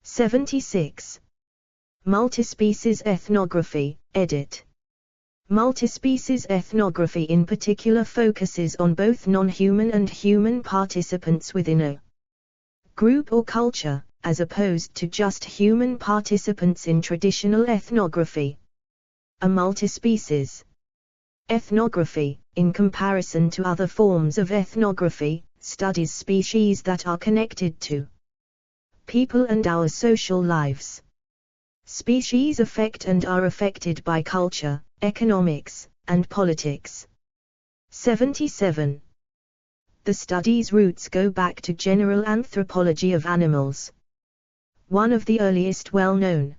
76. Multispecies ethnography, edit. Multispecies ethnography in particular focuses on both non-human and human participants within a group or culture, as opposed to just human participants in traditional ethnography. A multispecies ethnography, in comparison to other forms of ethnography, studies species that are connected to people and our social lives. Species affect and are affected by culture, economics, and politics. 77. The study's roots go back to general anthropology of animals. One of the earliest well-known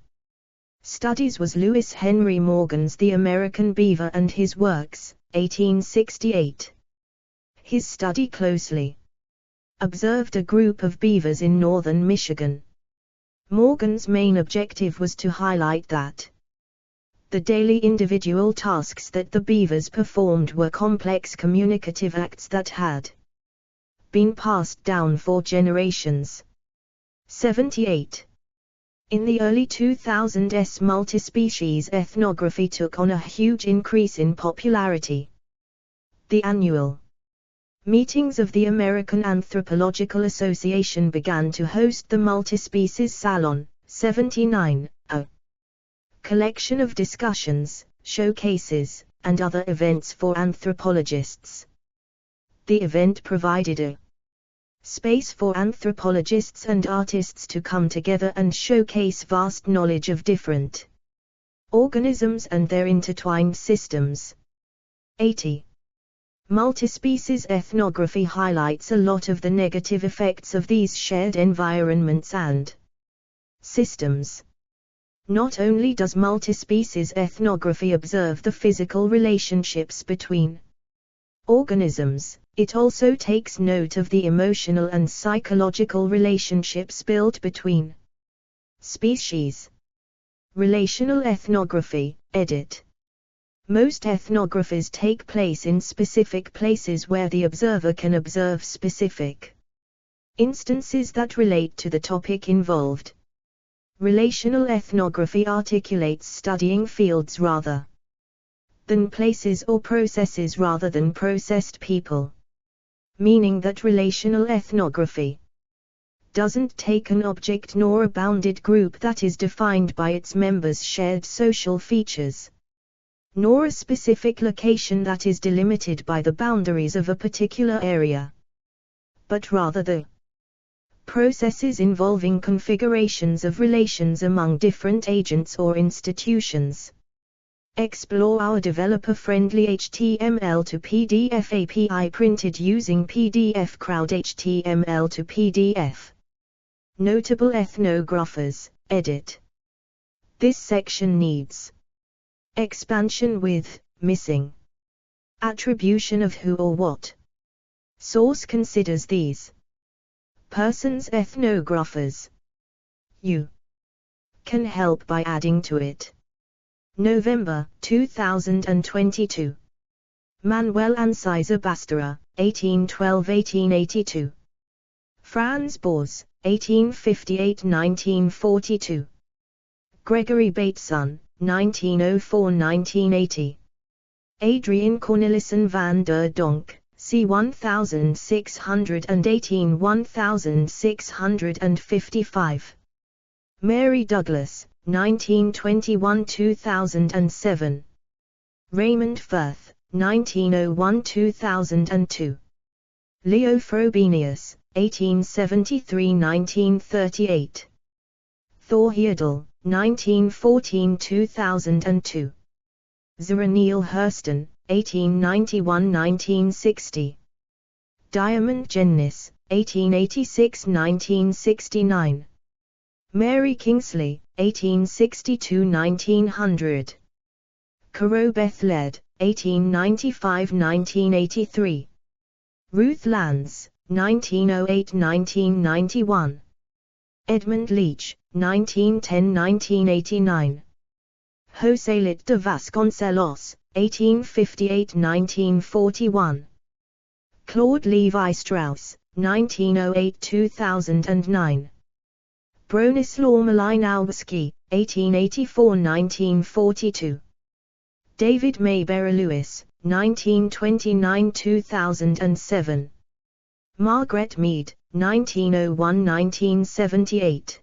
studies was Lewis Henry Morgan's The American Beaver and his works, 1868. His study closely observed a group of beavers in northern Michigan. Morgan's main objective was to highlight that the daily individual tasks that the beavers performed were complex communicative acts that had been passed down for generations. 78. In the early 2000s, multispecies ethnography took on a huge increase in popularity. The annual meetings of the American Anthropological Association began to host the Multispecies Salon. 79. A collection of discussions, showcases, and other events for anthropologists. The event provided a space for anthropologists and artists to come together and showcase vast knowledge of different organisms and their intertwined systems. 80. Multispecies ethnography highlights a lot of the negative effects of these shared environments and systems. Not only does multispecies ethnography observe the physical relationships between organisms, it also takes note of the emotional and psychological relationships built between species. Relational ethnography, edit. Most ethnographies take place in specific places where the observer can observe specific instances that relate to the topic involved. Relational ethnography articulates studying fields rather than places or processes rather than processed people. Meaning that relational ethnography doesn't take an object nor a bounded group that is defined by its members' shared social features, nor a specific location that is delimited by the boundaries of a particular area, but rather the processes involving configurations of relations among different agents or institutions. Explore our developer-friendly HTML to PDF API printed using PDF Crowd HTML to PDF. Notable ethnographers, edit. This section needs expansion with missing attribution of who or what. Source considers these persons ethnographers. You can help by adding to it. November 2022. Manuel Ancisa Bastera, 1812–1882. Franz Boas, 1858–1942. Gregory Bateson, 1904–1980. Adrian Cornelissen van der Donk, c. 1618–1655. Mary Douglas, 1921–2007. Raymond Firth, 1901–2002. Leo Frobenius, 1873–1938. Thor Heyerdahl, 1914–2002. Zora Neale Hurston, 1891–1960. Diamond Gennis, 1886–1969. Mary Kingsley, 1862–1900. Caro Bethled, 1895–1983. Ruth Lance, 1908–1991. Edmund Leach, 1910–1989. Joselit de Vasconcelos, 1858–1941. Claude Levi-Strauss, 1908–2009. Bronislaw Malinowski, 1884–1942. David Mayberry Lewis, 1929–2007. Margaret Mead, 1901–1978.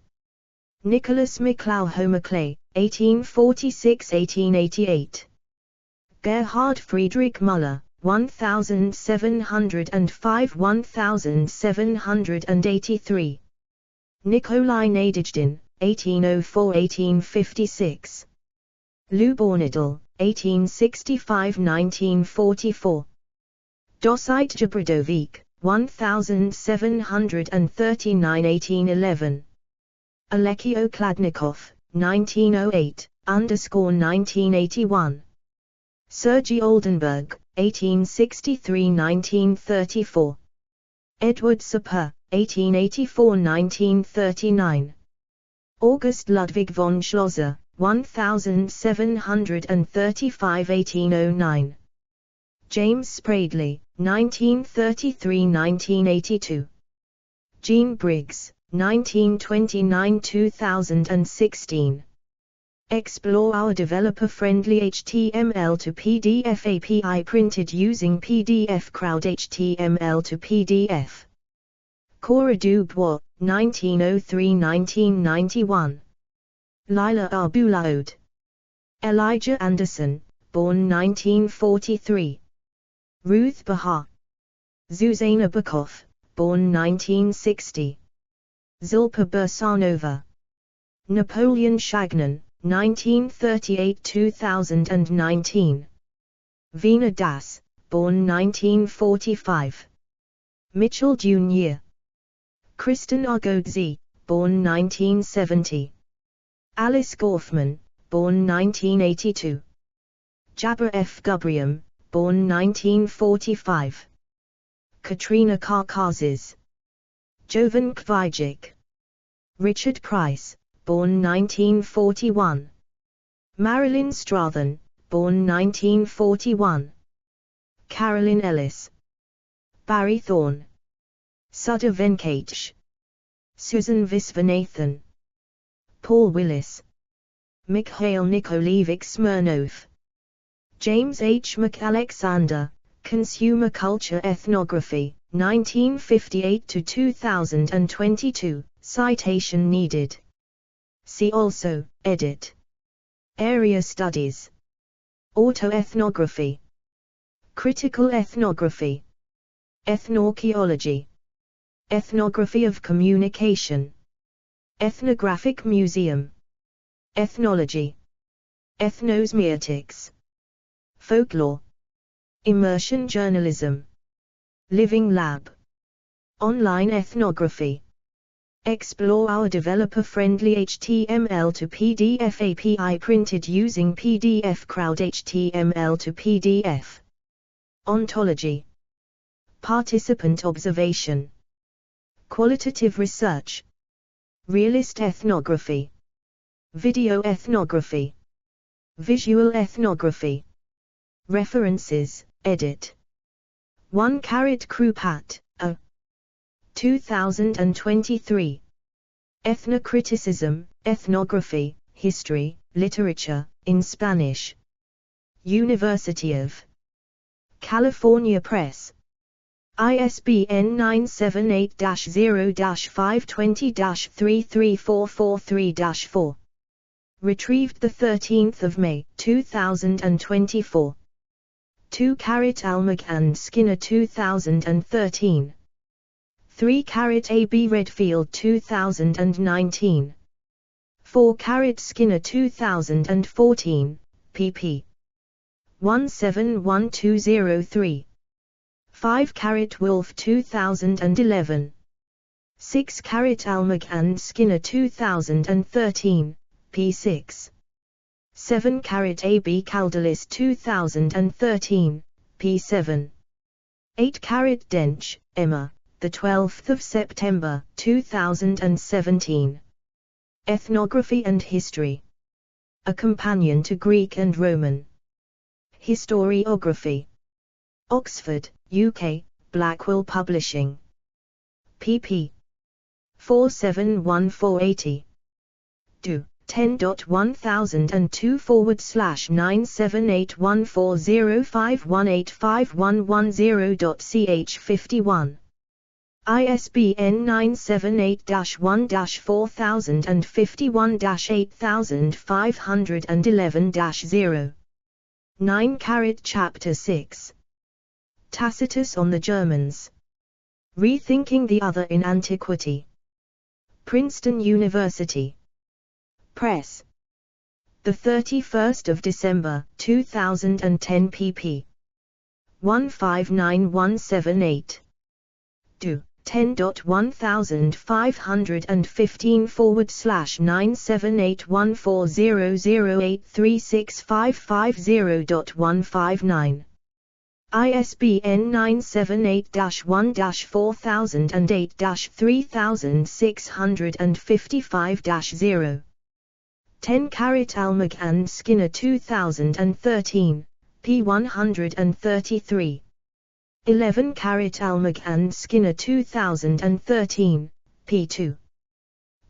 Nicholas McLaughlin-Maclay, 1846–1888. Gerhard Friedrich Müller, 1705–1783. Nikolai Nadezhdin, 1804–1856. Lou Bornedal, 1865–1944. Dosite Jabridovic, 1739–1811. Alekio Kladnikov, 1908–1981. Sergei Oldenburg, 1863–1934. Edward Sapir, 1884–1939. August Ludwig von Schlosser, 1735–1809. James Spradley, 1933–1982. Jean Briggs, 1929–2016. Explore our developer-friendly HTML to PDF API printed using PDF Crowd HTML to PDF. Cora Dubois, 1903–1991. Lila Arbulaod. Elijah Anderson, born 1943. Ruth Bahar. Zuzana Bukov, born 1960. Zilpa Bursanova. Napoleon Shagnon, 1938–2019. Veena Das, born 1945. Mitchell Jr. Kristen Argodzi, born 1970. Alice Gorfman, born 1982. Jabber F. Gubrium, born 1945. Katrina Karkazis. Jovan Kvijic. Richard Price, born 1941. Marilyn Strathan, born 1941. Carolyn Ellis. Barry Thorne. Sudha Venkatesh. Susan Visvanathan. Paul Willis. Mikhail Nikolaevich Smirnov. James H. McAlexander, Consumer Culture Ethnography, 1958–2022, citation needed. See also, edit. Area Studies. Autoethnography. Critical ethnography. Ethnoarchaeology. Ethnography of communication. Ethnographic museum. Ethnology. Ethnosmiatics. Folklore. Immersion journalism. Living lab. Online ethnography. Explore our developer-friendly HTML to PDF API printed using PDF Crowd HTML to PDF. Ontology. Participant observation. Qualitative research. Realist ethnography. Video ethnography. Visual ethnography. References, edit. 1 Krupat, A. 2023. Ethnocriticism, Ethnography, History, Literature, in Spanish. University of California Press. ISBN 978-0-520-33443-4. Retrieved 13 May 2024. 2 Almag and Skinner 2013. 3 AB Redfield 2019. 4 Skinner 2014, pp. 171203. 5 Wolf 2011. 6 Almag and Skinner 2013, p6. 7 AB Caldalis 2013, p7. 8 Dench, Emma, the 12th of September 2017. Ethnography and History. A Companion to Greek and Roman Historiography. Oxford, UK, Blackwell Publishing. pp. 471480. Do. 10.1012/9781405185110.ch51. ISBN 978-1-4051-8511-0. 9 Chapter 6. Tacitus on the Germans. Rethinking the Other in Antiquity. Princeton University Press. 31 December 2010 pp. 159178. Do. 10.1500/9781400836550.159. ISBN 978-1-4008-3655-0. 10 Almag and Skinner 2013, p. 133. 11 Almag and Skinner 2013, p. 2.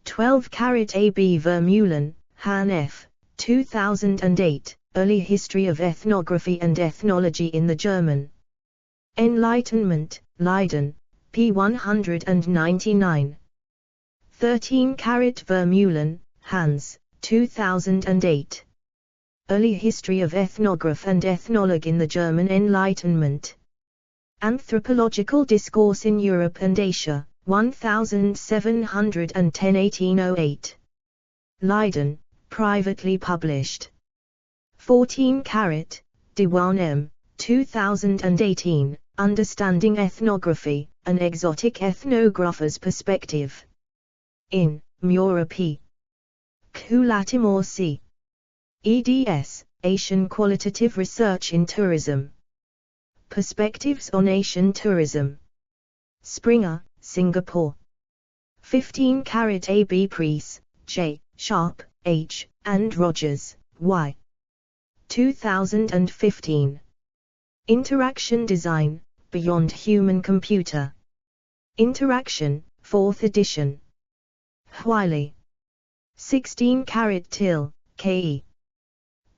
12 AB Vermeulen, Han F., 2008, Early History of Ethnography and Ethnology in the German Enlightenment, Leiden, p. 199. 13 Vermeulen, Hans, 2008. Early History of Ethnography and Ethnology in the German Enlightenment. Anthropological Discourse in Europe and Asia, 1710 1808. Leiden, privately published. 14 Diwan M., 2018, Understanding Ethnography, An Exotic Ethnographer's Perspective. In, Mura P. Kulatimor C. eds, Asian Qualitative Research in Tourism. Perspectives on Asian Tourism. Springer, Singapore. 15 AB Preece, J., Sharp, H., and Rogers, Y. 2015. Interaction Design, Beyond Human Computer. Interaction, 4th edition. Wiley. 16 Till, K.E.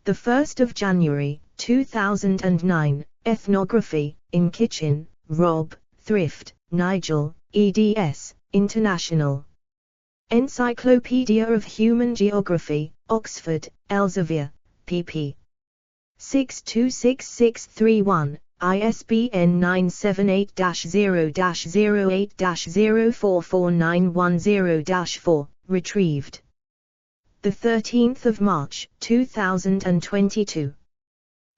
1 January, 2009, Ethnography, in Kitchen, Rob, Thrift, Nigel, eds, International. Encyclopedia of Human Geography, Oxford, Elsevier, pp. 626631, ISBN 978-0-08-044910-4, retrieved. 13 March, 2022.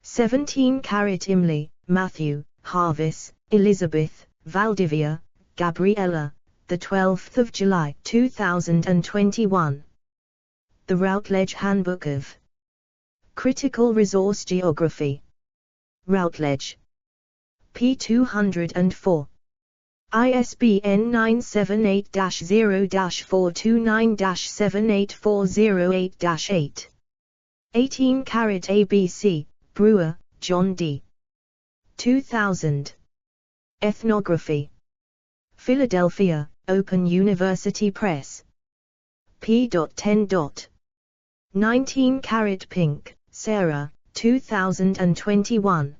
17 Imlay, Matthew, Harvis, Elizabeth, Valdivia, Gabriella, 12 July 2021. The Routledge Handbook of Critical Resource Geography. Routledge. p. 204. ISBN 978-0-429-78408-8. 18 ABC, Brewer, John D. 2000. Ethnography. Philadelphia, Open University Press. p. 10. 19 Pink, Sarah, 2021.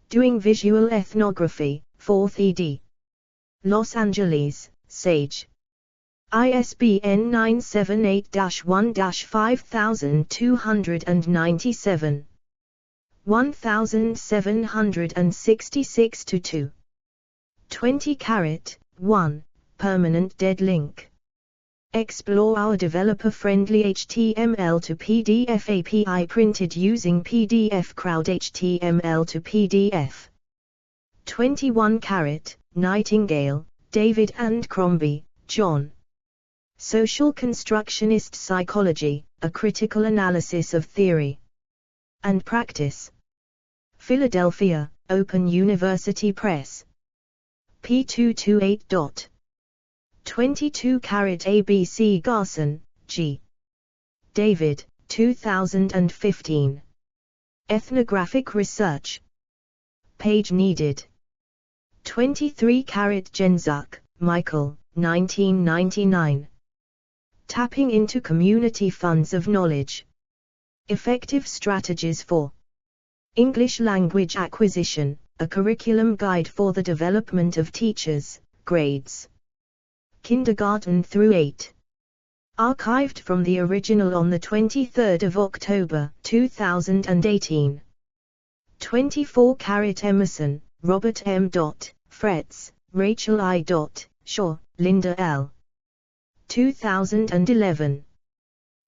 Doing Visual Ethnography, 4th ed. Los Angeles, Sage. ISBN 978-1-5297. 1766-2. 20 1. Permanent Dead Link. Explore our developer-friendly HTML to PDF API printed using PDF Crowd HTML to PDF. 21 Nightingale, David and Crombie, John. Social Constructionist Psychology, A Critical Analysis of Theory and Practice. Philadelphia, Open University Press. p. 228.22 ABC Garson, G. David, 2015. Ethnographic Research. Page needed. 23 Genzuk, Michael, 1999. Tapping into Community Funds of Knowledge. Effective Strategies for English Language Acquisition, a Curriculum Guide for the Development of Teachers, Grades Kindergarten through 8. Archived from the original on 23 October 2018. 24 Emerson, Robert M. Fretz, Rachel I. Shaw, Linda L. 2011.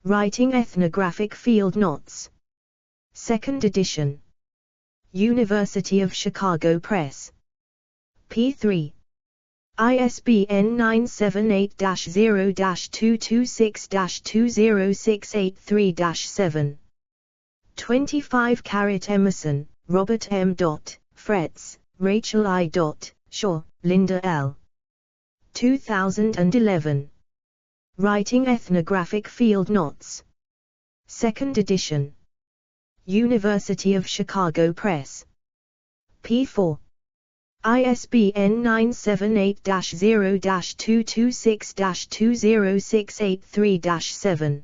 Writing Ethnographic Field Notes. 2nd edition. University of Chicago Press. p. 3. ISBN 978-0-226-20683-7. 25 Emerson, Robert M. Fretz, Rachel I. Shaw, Linda L. 2011. Writing Ethnographic Field Notes. 2nd edition. University of Chicago Press. p. 4. ISBN 978-0-226-20683-7.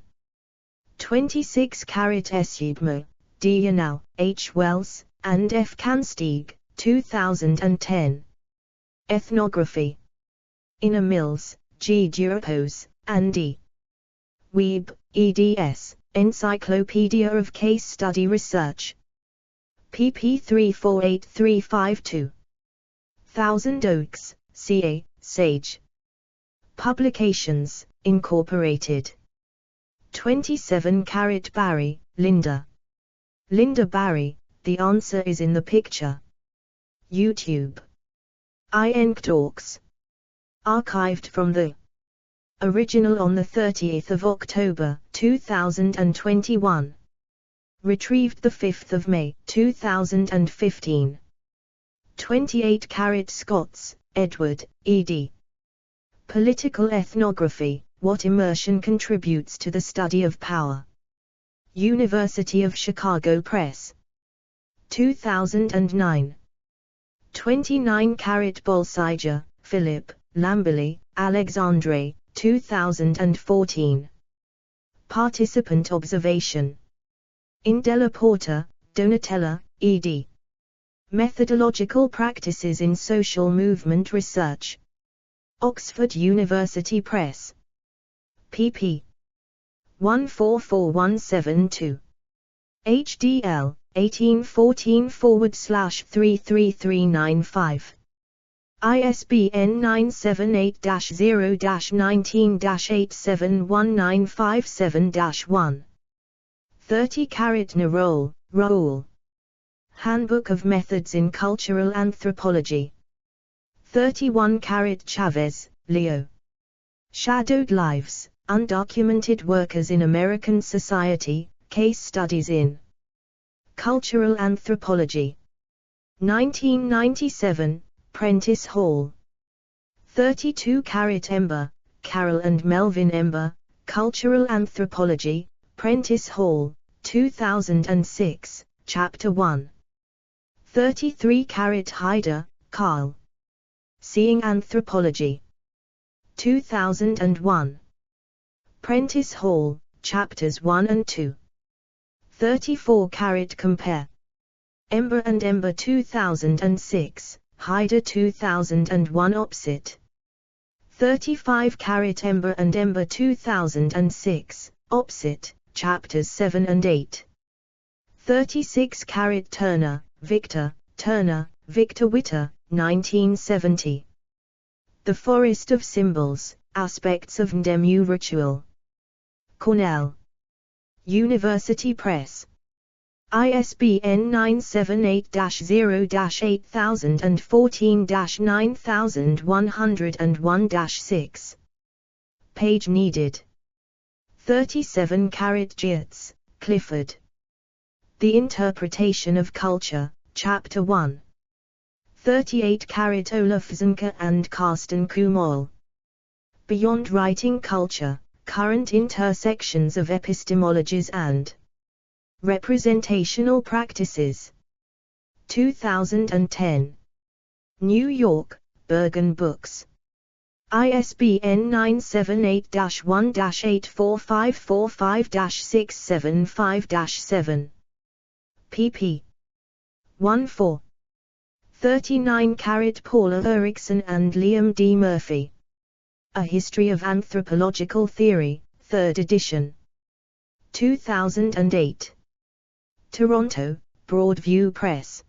26 Eschyedmo, D. Yanal, H. Wells, and F. Canstieg, 2010. Ethnography. Inner Mills, G. Duropos, and E. Weeb, eds, Encyclopedia of Case Study Research. pp. 348352. Thousand Oaks, CA, Sage. Publications, Incorporated. 27 Barry, Linda. Linda Barry, The Answer is in the Picture. YouTube. Talks. Archived from the original on 30 October 2021. Retrieved 5 May 2015. 28 Scots, Edward, ed. Political Ethnography, What Immersion Contributes to the Study of Power. University of Chicago Press. 2009. 29 Bolsiger, Philip, Lamberley, Alexandre, 2014. Participant Observation. In Della Porta, Donatella, ed. Methodological Practices in Social Movement Research. Oxford University Press. pp. 144172. HDL, 1814/33395. ISBN 978-0-19-871957-1. 30 Narol, Raoul. Handbook of Methods in Cultural Anthropology. 31 Chavez, Leo. Shadowed Lives, Undocumented Workers in American Society, Case Studies in Cultural Anthropology. 1997, Prentice Hall. 32 Ember, Carol and Melvin Ember, Cultural Anthropology, Prentice Hall, 2006, Chapter 1. 33 Hyder, Carl. Seeing Anthropology. 2001. Prentice Hall, Chapters 1 and 2. 34 Compare. Ember and Ember 2006, Hyder 2001 Opsit. 35 Ember and Ember 2006, Opsit, Chapters 7 and 8. 36 Turner, Victor, Victor Witter, 1970. The Forest of Symbols, Aspects of Ndemu Ritual. Cornell University Press. ISBN 978-0-8014-9101-6. page needed. 37 Geertz, Clifford. The Interpretation of Culture, Chapter 1. 38 Olaf Zenker and Carsten Kumol. Beyond Writing Culture, Current Intersections of Epistemologies and Representational Practices. 2010. New York, Bergen Books. ISBN 978-1-84545-675-7. pp. 1-4. 39 Paula Eriksson and Liam D. Murphy. A History of Anthropological Theory, 3rd edition. 2008. Toronto, Broadview Press.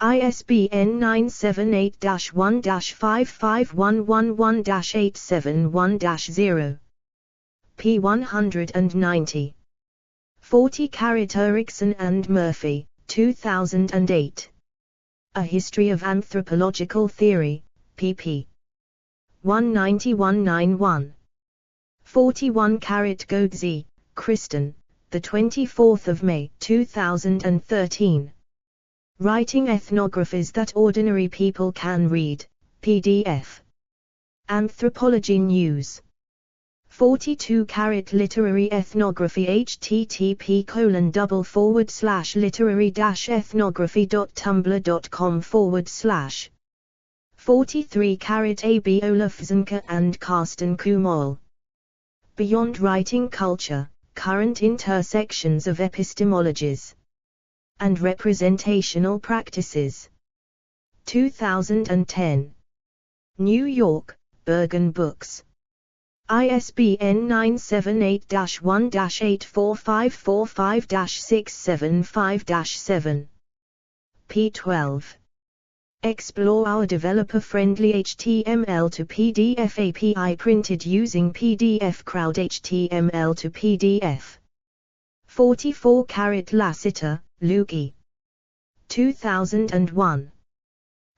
ISBN 978-1-55111-871-0. p. 190. 40 Eriksson and Murphy, 2008. A History of Anthropological Theory, pp. 190-191. 41 Goetze, Kristen, the 24th of May, 2013. Writing Ethnographies That Ordinary People Can Read, PDF. Anthropology News. 42 Literary Ethnography http://literary-ethnography.tumblr.com/ 43 A.B. Olaf Zenker and Carsten Kumol. Beyond Writing Culture, Current Intersections of Epistemologies and Representational Practices. 2010. New York, Bergen Books. ISBN 978-1-84545-675-7. p. 12. Explore our developer-friendly HTML to PDF API printed using PDF Crowd HTML to PDF. 44 Lassiter, Luki. 2001.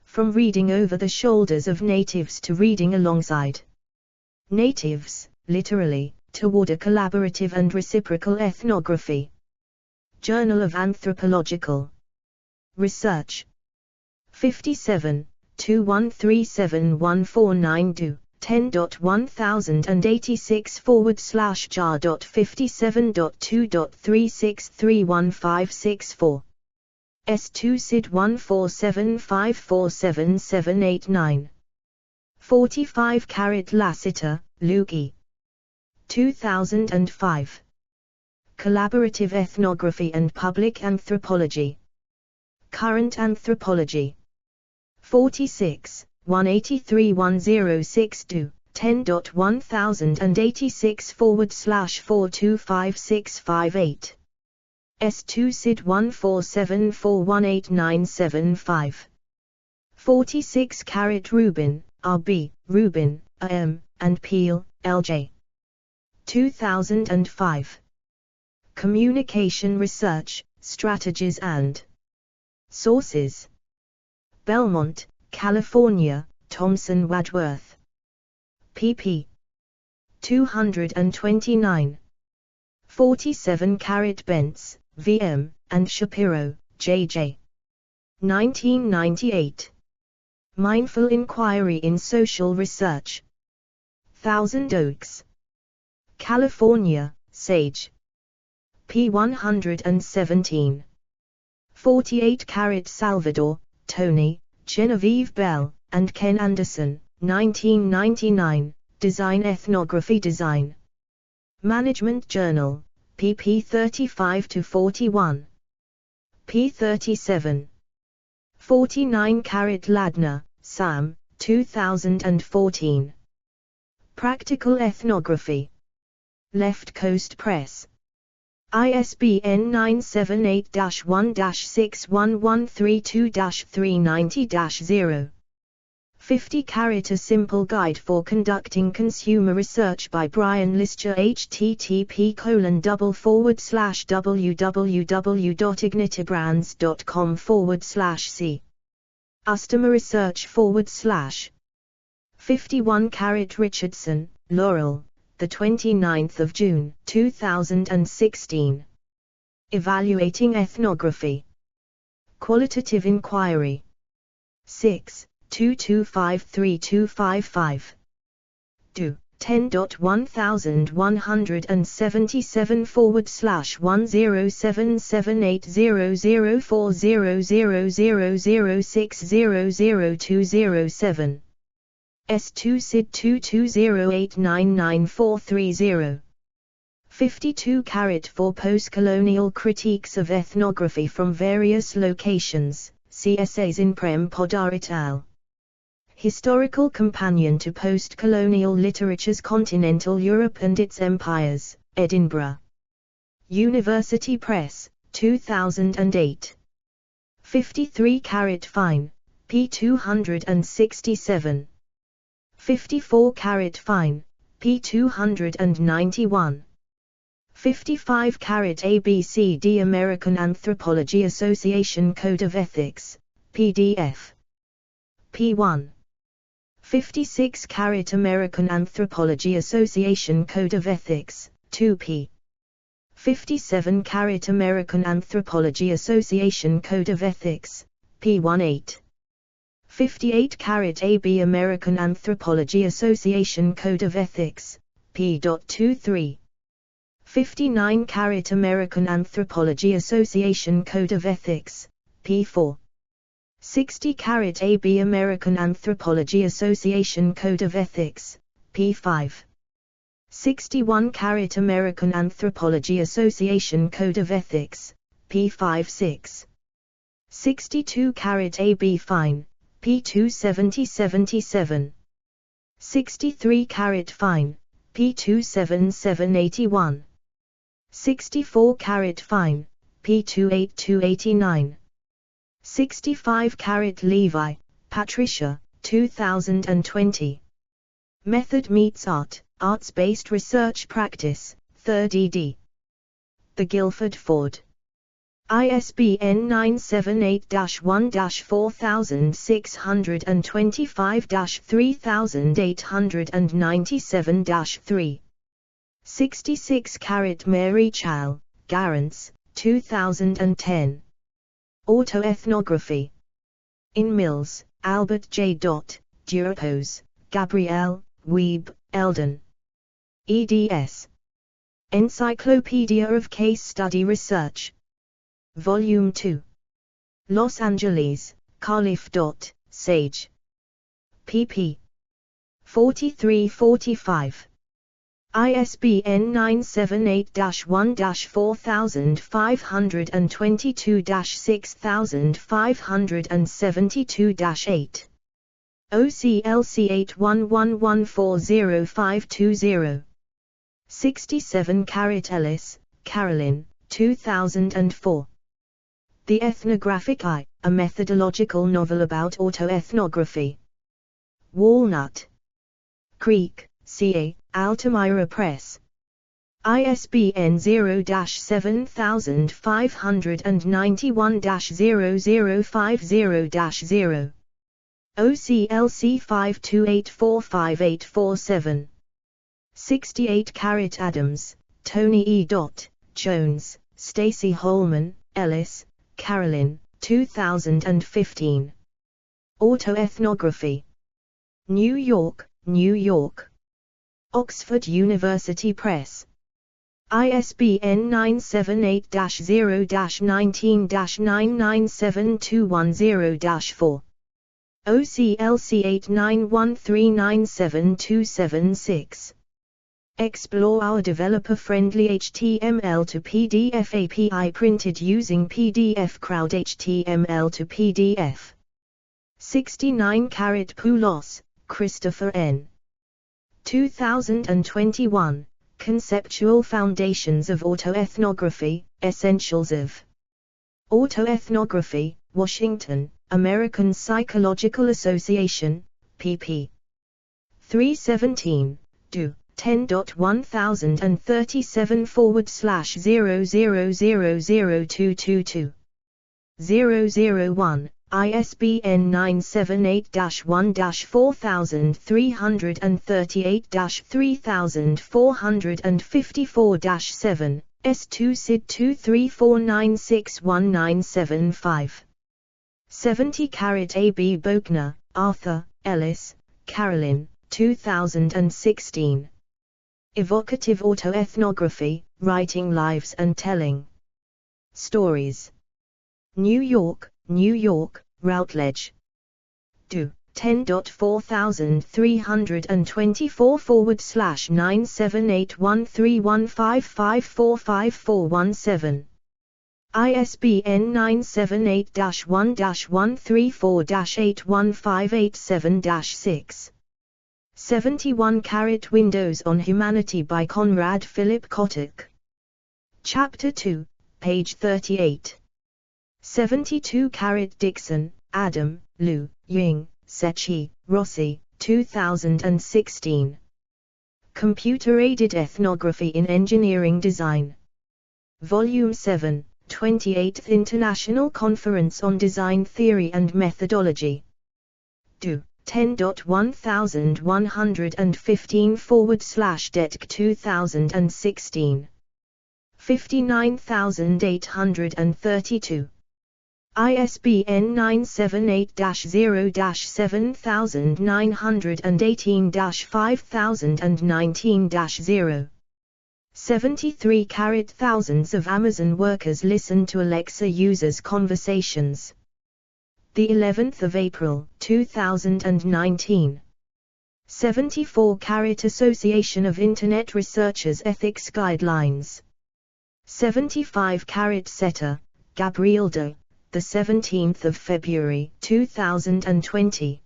From Reading Over the Shoulders of Natives to Reading Alongside Natives, Literally, Toward a Collaborative and Reciprocal Ethnography. Journal of Anthropological Research. 57, 2137149 10.1086/jar.57.2.3631564. S2 SID 147547789. 45 Lassiter, Luki. 2005. Collaborative Ethnography and Public Anthropology. Current Anthropology. 46, 183-1062, 10.1086/4255658. S2 SID 147418975. 46 Rubin, R.B., Rubin, A.M., and Peel, L.J. 2005. Communication Research, Strategies and Sources. Belmont, California, Thomson Wadworth. pp. 229. 47 Bentz, V.M., and Shapiro, J.J. 1998. Mindful Inquiry in Social Research. Thousand Oaks, California, Sage. p. 117. 48 Salvador, Tony, Genevieve Bell, and Ken Anderson, 1999, Design Ethnography Design. Management Journal, pp. 35-41. p. 37. 49 Ladner, Sam, 2014. Practical Ethnography. Left Coast Press. ISBN 978-1-61132-390-0. 50 A Simple Guide for Conducting Consumer Research by Brian Lister. http://www.ignitibrands.com/c. Customer Research /. 51 Richardson, Laurel, 29th of June, 2016. Evaluating Ethnography. Qualitative Inquiry. 6, 225325. Do. 10.1077/1077800400006002007. S2 SID 220899430. 52 for Postcolonial Critiques of Ethnography from Various Locations, CSAs in Prem Podar et al. Historical Companion to Post-Colonial Literatures Continental Europe and Its Empires, Edinburgh. University Press, 2008. 53 fine, p. 267. 54 fine, p. 291. 55 ABCD American Anthropology Association Code of Ethics, PDF. P1. 56 American Anthropology Association Code of Ethics, 2p. 57 American Anthropology Association Code of Ethics, P18. 58 AB American Anthropology Association Code of Ethics, P.23. 59 American Anthropology Association Code of Ethics, P4. 60 AB American Anthropology Association Code of Ethics, P5. 61 American Anthropology Association Code of Ethics, P56. 62 AB Fine, P27077. 63 Fine, P27781. 64 Fine, P28289. 65 Levi, Patricia, 2020. Method Meets Art, Arts-Based Research Practice, 3rd ed. The Guilford Ford. ISBN 978-1-4625-3897-3. 66 Mary Chal, Garance, 2010. Autoethnography. In Mills, Albert J. Duropos, Gabrielle, Wiebe, Eldon. eds. Encyclopedia of Case Study Research. Volume 2. Los Angeles, Calif. Sage. pp. 43-45. ISBN 978-1-4522-6572-8. OCLC 8111400520. 67 Ellis, Carolyn, 2004. The Ethnographic Eye, a methodological novel about autoethnography. Walnut Creek, CA, Altamira Press. ISBN 0-7591-0050-0. OCLC 52845847. 68 Adams, Tony E. Jones, Stacy Holman, Ellis, Carolyn, 2015. Autoethnography. New York, New York. Oxford University Press. ISBN 978-0-19-997210-4. OCLC 8913972776. Explore our developer-friendly HTML to PDF API printed using PDF Crowd HTML to PDF. 69 Poulos, Christopher N. 2021, Conceptual Foundations of Autoethnography, Essentials of Autoethnography, Washington, American Psychological Association, pp. 317, do. 10.1037/000222. 001, ISBN 978-1-4338-3454-7, S2 SID 234961975. 70 A. B. Bochner, Arthur, Ellis, Carolyn, 2016. Evocative Autoethnography, Writing Lives and Telling Stories. New York, Routledge. Do. 10.4324/9781315545417. ISBN 978-1-134-81587-6. 71 Windows on Humanity by Conrad Philip Kotick. Chapter 2, page 38. 72 Dixon, Adam, Lu, Ying, Sechi, Rossi, 2016. Computer-Aided Ethnography in Engineering Design. Volume 7, 28th International Conference on Design Theory and Methodology. Do. 10.1115/DETC 2016. 59832. ISBN 978-0-7918-5019-0. 73 Thousands of Amazon workers listen to Alexa users' conversations. The 11th of April, 2019. 74 Association of Internet Researchers Ethics Guidelines. 75 Setter, Gabriel de, the 17th of February, 2020.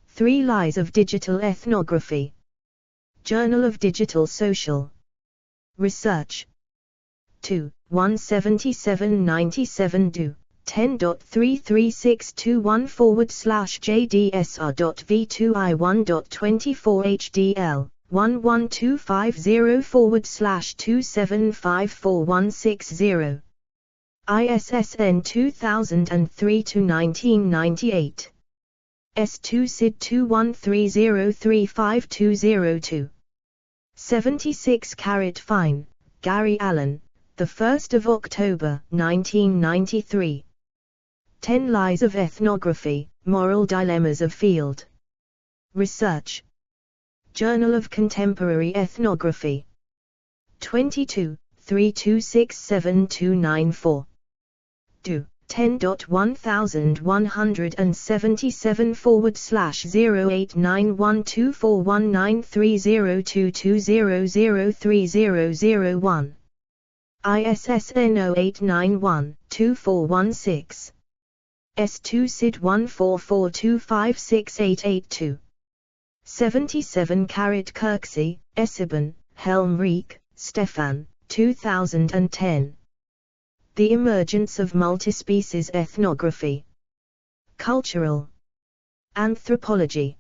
3 Lies of Digital Ethnography. Journal of Digital Social Research. 2, 17797 do. 10.33621/JDSR.v2i1.24 HDL11250/2754160. ISSN 2003-1998. S2 SID 2130352002. 76 Fine, Gary Allen, the 1st of October, 1993. 10 Lies of Ethnography, Moral Dilemmas of Field Research. Journal of Contemporary Ethnography. 22, 32679294. Do. 10.1115/089124193022003001. ISSN 0891-2416. S2 SID 144256882. 77 Kirksey, Esteban, Helmrich, Stefan, 2010. The Emergence of Multispecies Ethnography. Cultural Anthropology.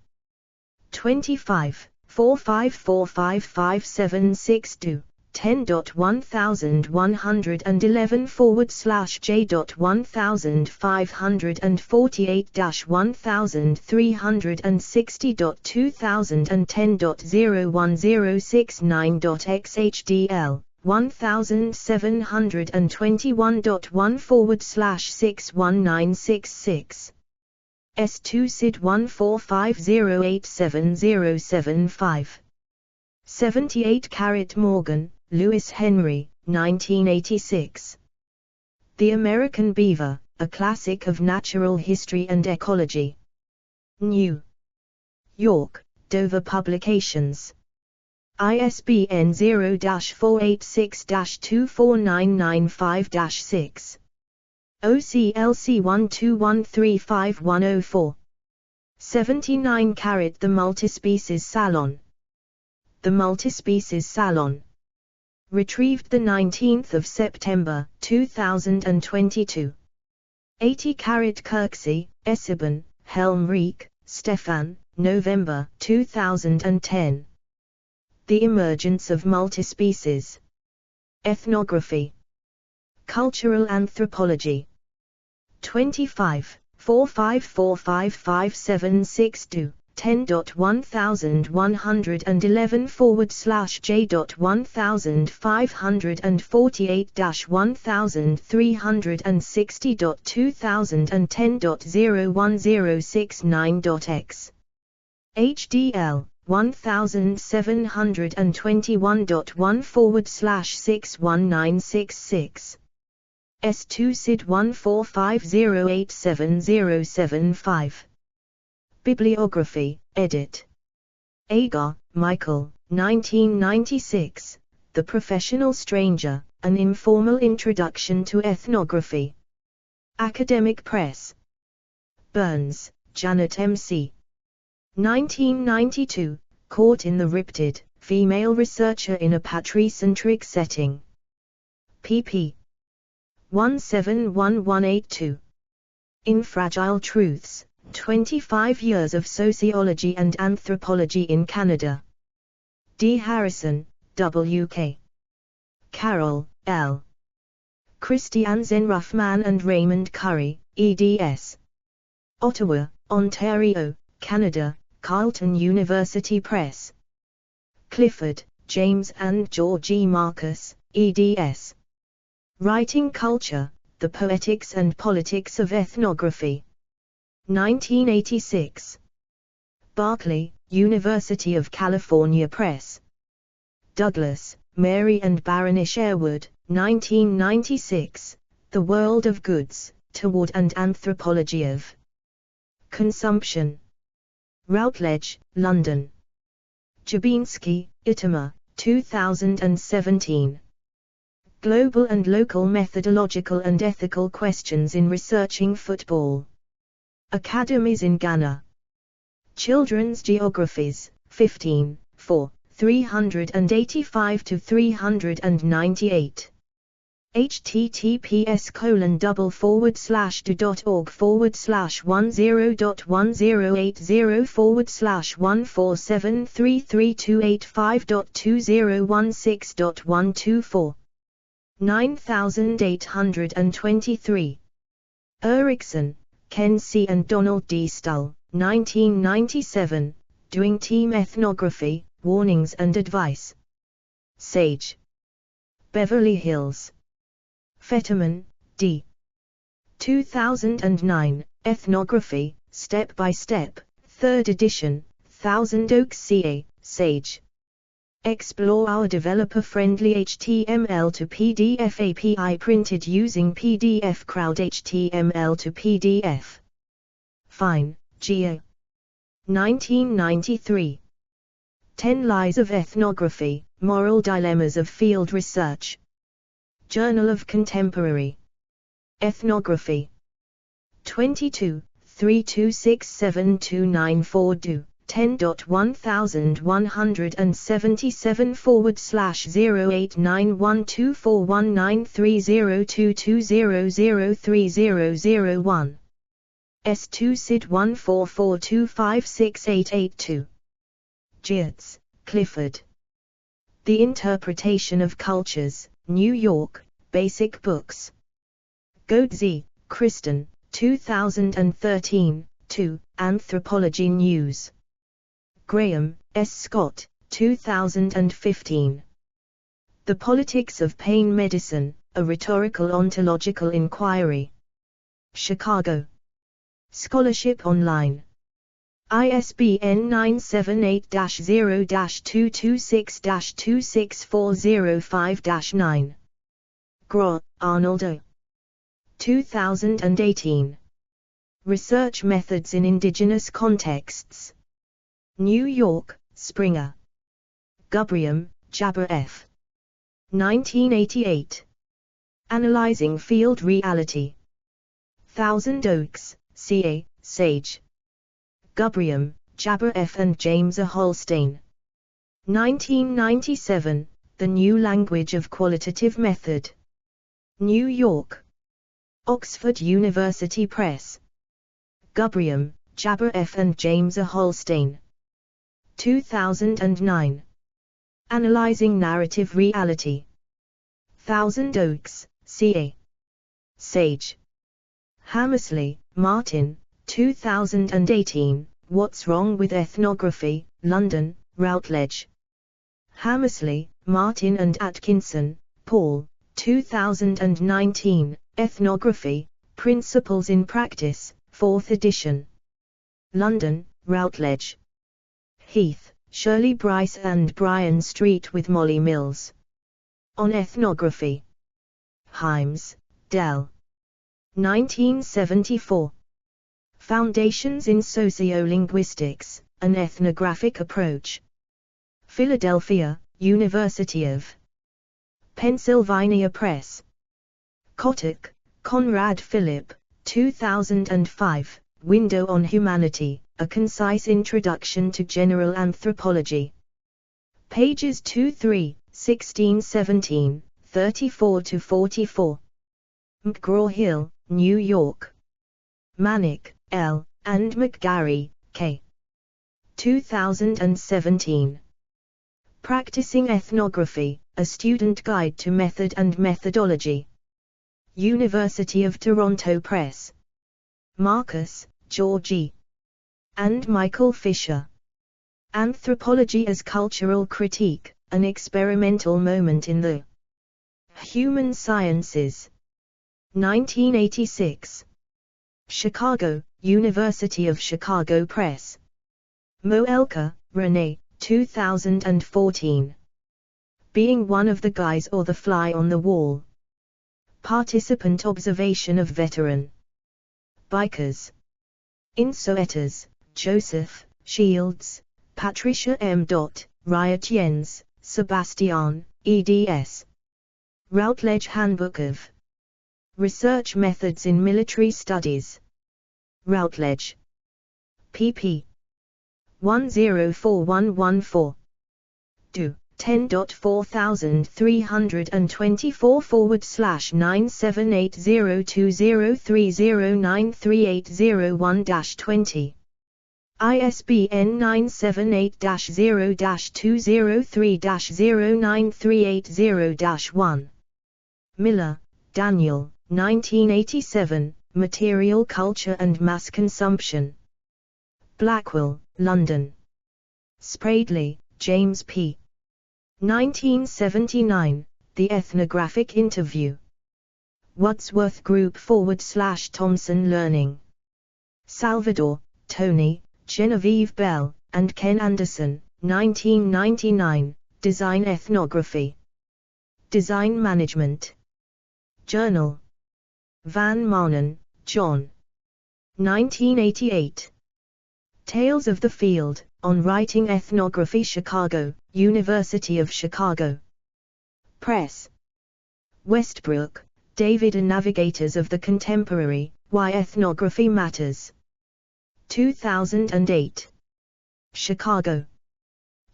25, 4545576 do. 10.1540/J.1540.2010.01069.xhdl 1721.1/61966. S2 SID 145087075. 78 Morgan, Lewis Henry, 1986. The American Beaver, A Classic of Natural History and Ecology. New York, Dover Publications. ISBN 0-486-24995-6. OCLC 12135104. 79 The Multispecies Salon. The Multispecies Salon. Retrieved 19 September, 2022. 80 Kirksey, Esteban, Helmrich, Stefan, November, 2010. The Emergence of Multispecies Ethnography. Cultural Anthropology. 25, 454556 10.1500.11/J.1360.2010.01069.x HDL 1721.1/61966 S2 SID 145087075 Bibliography, edit. Agar, Michael, 1996, The Professional Stranger, An Informal Introduction to Ethnography. Academic Press. Burns, Janet M.C. 1992, Caught in the Riptide, Female Researcher in a Patricentric Setting. pp. 171182. In Fragile Truths, 25 Years of Sociology and Anthropology in Canada. D. Harrison, W.K. Carroll, L. Christian Zenruffman and Raymond Curry, eds. Ottawa, Ontario, Canada, Carleton University Press. Clifford, James and Georgie Marcus, eds. Writing Culture, The Poetics and Politics of Ethnography. 1986. Berkeley, University of California Press. Douglas, Mary and Baroness Sherwood, 1996, The World of Goods, Toward and Anthropology of Consumption. Routledge, London. Jabinsky, Itamar, 2017. Global and Local Methodological and Ethical Questions in Researching Football. Academies in Ghana. Children's Geographies, 15, 4, 385-398. https://do.org/101080/147332852016164 9823. Erickson, Ken C. and Donald D. Stull, 1997, Doing Team Ethnography, Warnings and Advice. Sage. Beverly Hills. Fetterman, D. 2009, Ethnography, Step by Step, 3rd edition, Thousand Oaks CA, Sage. Explore our developer-friendly HTML to PDF API printed using PDF Crowd HTML to PDF. Fine, Geo. 1993. 10 Lies of Ethnography, Moral Dilemmas of Field Research. Journal of Contemporary Ethnography. 22, 3267294 do. 10.11124193022003003001. S2 SID 144256882. Geertz, Clifford. The Interpretation of Cultures, New York, Basic Books. Goetze, Kristen, 2013, 2, Anthropology News. Graham, S. Scott, 2015. The Politics of Pain Medicine, A Rhetorical Ontological Inquiry. Chicago. Scholarship Online. ISBN 978-0-226-26405-9. Groh, Arnold O. 2018. Research Methods in Indigenous Contexts. New York, Springer. Gubrium, Jabber F. 1988. Analyzing Field Reality. Thousand Oaks, CA, Sage. Gubrium, Jabber F. and James A. Holstein. 1997, The New Language of Qualitative Method. New York. Oxford University Press. Gubrium, Jabber F. and James A. Holstein. 2009. Analyzing Narrative Reality. Thousand Oaks, CA. Sage. Hammersley, Martin, 2018, What's Wrong with Ethnography, London, Routledge. Hammersley, Martin and Atkinson, Paul, 2019, Ethnography, Principles in Practice, 4th edition. London, Routledge. Heath, Shirley Bryce and Brian Street with Molly Mills. On Ethnography. Himes, Dell. 1974. Foundations in Sociolinguistics, an Ethnographic Approach. Philadelphia, University of Pennsylvania Press. Kotick, Conrad Philip, 2005, Window on Humanity, A Concise Introduction to General Anthropology. Pages 2-3, 16-17, 34-44. McGraw-Hill, New York. Manick, L., and McGarry, K. 2017. Practicing Ethnography, A Student Guide to Method and Methodology. University of Toronto Press. Marcus, Georgie. And Michael Fisher. Anthropology as Cultural Critique, An Experimental Moment in the Human Sciences. 1986. Chicago, University of Chicago Press. Moelka, Renee, 2014. Being One of the Guys or the Fly on the Wall. Participant Observation of Veteran Bikers. Insoetas, Joseph, Shields, Patricia M. Riot Jens, Sebastian, eds. Routledge Handbook of Research Methods in Military Studies. Routledge. pp. 104114. Do. 10.4324/9780203093801-20. ISBN 978-0-203-09380-1. Miller, Daniel, 1987, Material Culture and Mass Consumption. Blackwell, London. Spradley, James P. 1979, The Ethnographic Interview. Wadsworth Group / Thomson Learning. Salvador, Tony, Genevieve Bell, and Ken Anderson, 1999, Design Ethnography. Design Management. Journal. Van Maanen, John. 1988. Tales of the Field, on Writing Ethnography. Chicago, University of Chicago Press. Westbrook, David. Navigators of the Contemporary, Why Ethnography Matters. 2008. Chicago.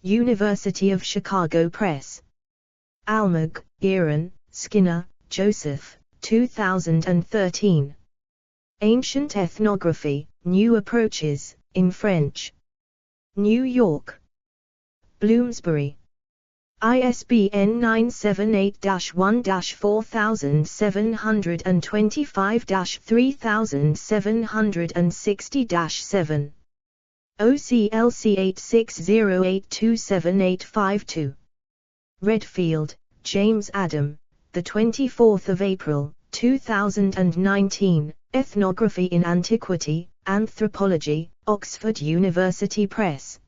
University of Chicago Press. Almag, Aaron, Skinner, Joseph, 2013. Ancient Ethnography, New Approaches, in French. New York. Bloomsbury. ISBN 978-1-4725-3760-7. OCLC 8608278552. Redfield, James Adam, the 24th of April, 2019, Ethnography in Antiquity, Anthropology, Oxford University Press.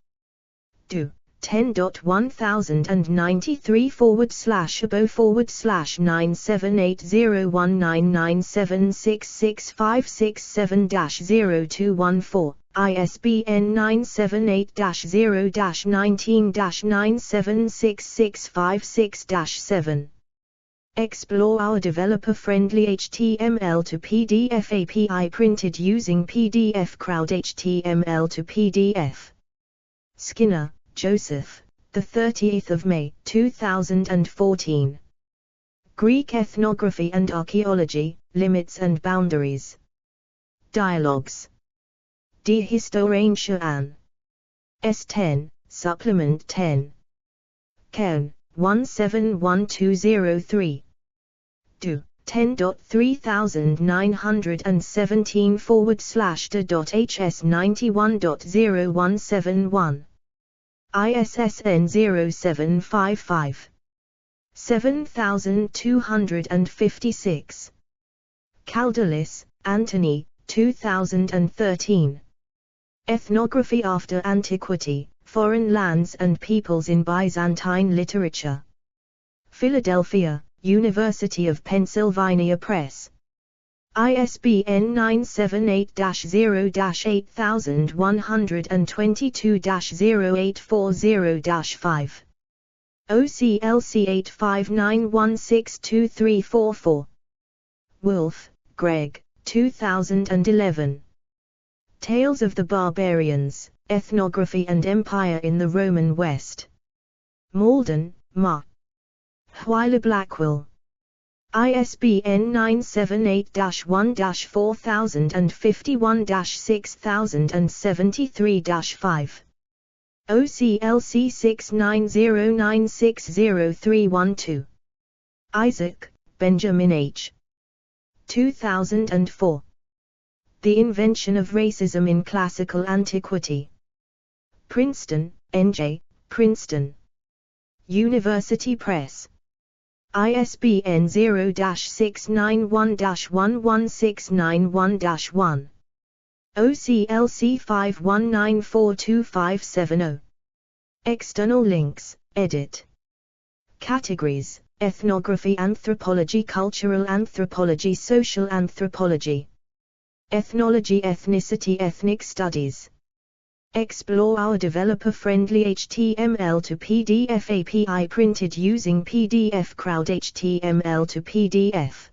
Do. 10.1000/abo/9780199766567-0214, ISBN 978-0-19-976656-7. Explore our developer-friendly HTML to PDF API printed using PDF Crowd HTML to PDF. Skinner, Joseph, the 30th of May, 2014. Greek Ethnography and Archaeology, Limits and Boundaries. Dialogues. Die Historische An. S10, Supplement 10. Kern, 171203. Do. 10.3917/.hs91.0171. ISSN 0755 7256. Caldelis, Anthony, 2013. Ethnography After Antiquity, Foreign Lands and Peoples in Byzantine Literature. Philadelphia, University of Pennsylvania Press. ISBN 978-0-8122-0840-5. OCLC 8591623444. Wolf, Greg, 2011. Tales of the Barbarians, Ethnography and Empire in the Roman West. Malden, Ma. Huyler Blackwell. ISBN 978-1-4051-6073-5. OCLC 6909600312. Isaac, Benjamin H. 2004. The Invention of Racism in Classical Antiquity. Princeton, N.J., Princeton University Press. ISBN 0-691-11691-1. OCLC 51942570. External links, edit. Categories: Ethnography, Anthropology, Cultural Anthropology, Social Anthropology, Ethnology, Ethnicity, Ethnic Studies. Explore our developer-friendly HTML to PDF API printed using PDF Crowd HTML to PDF.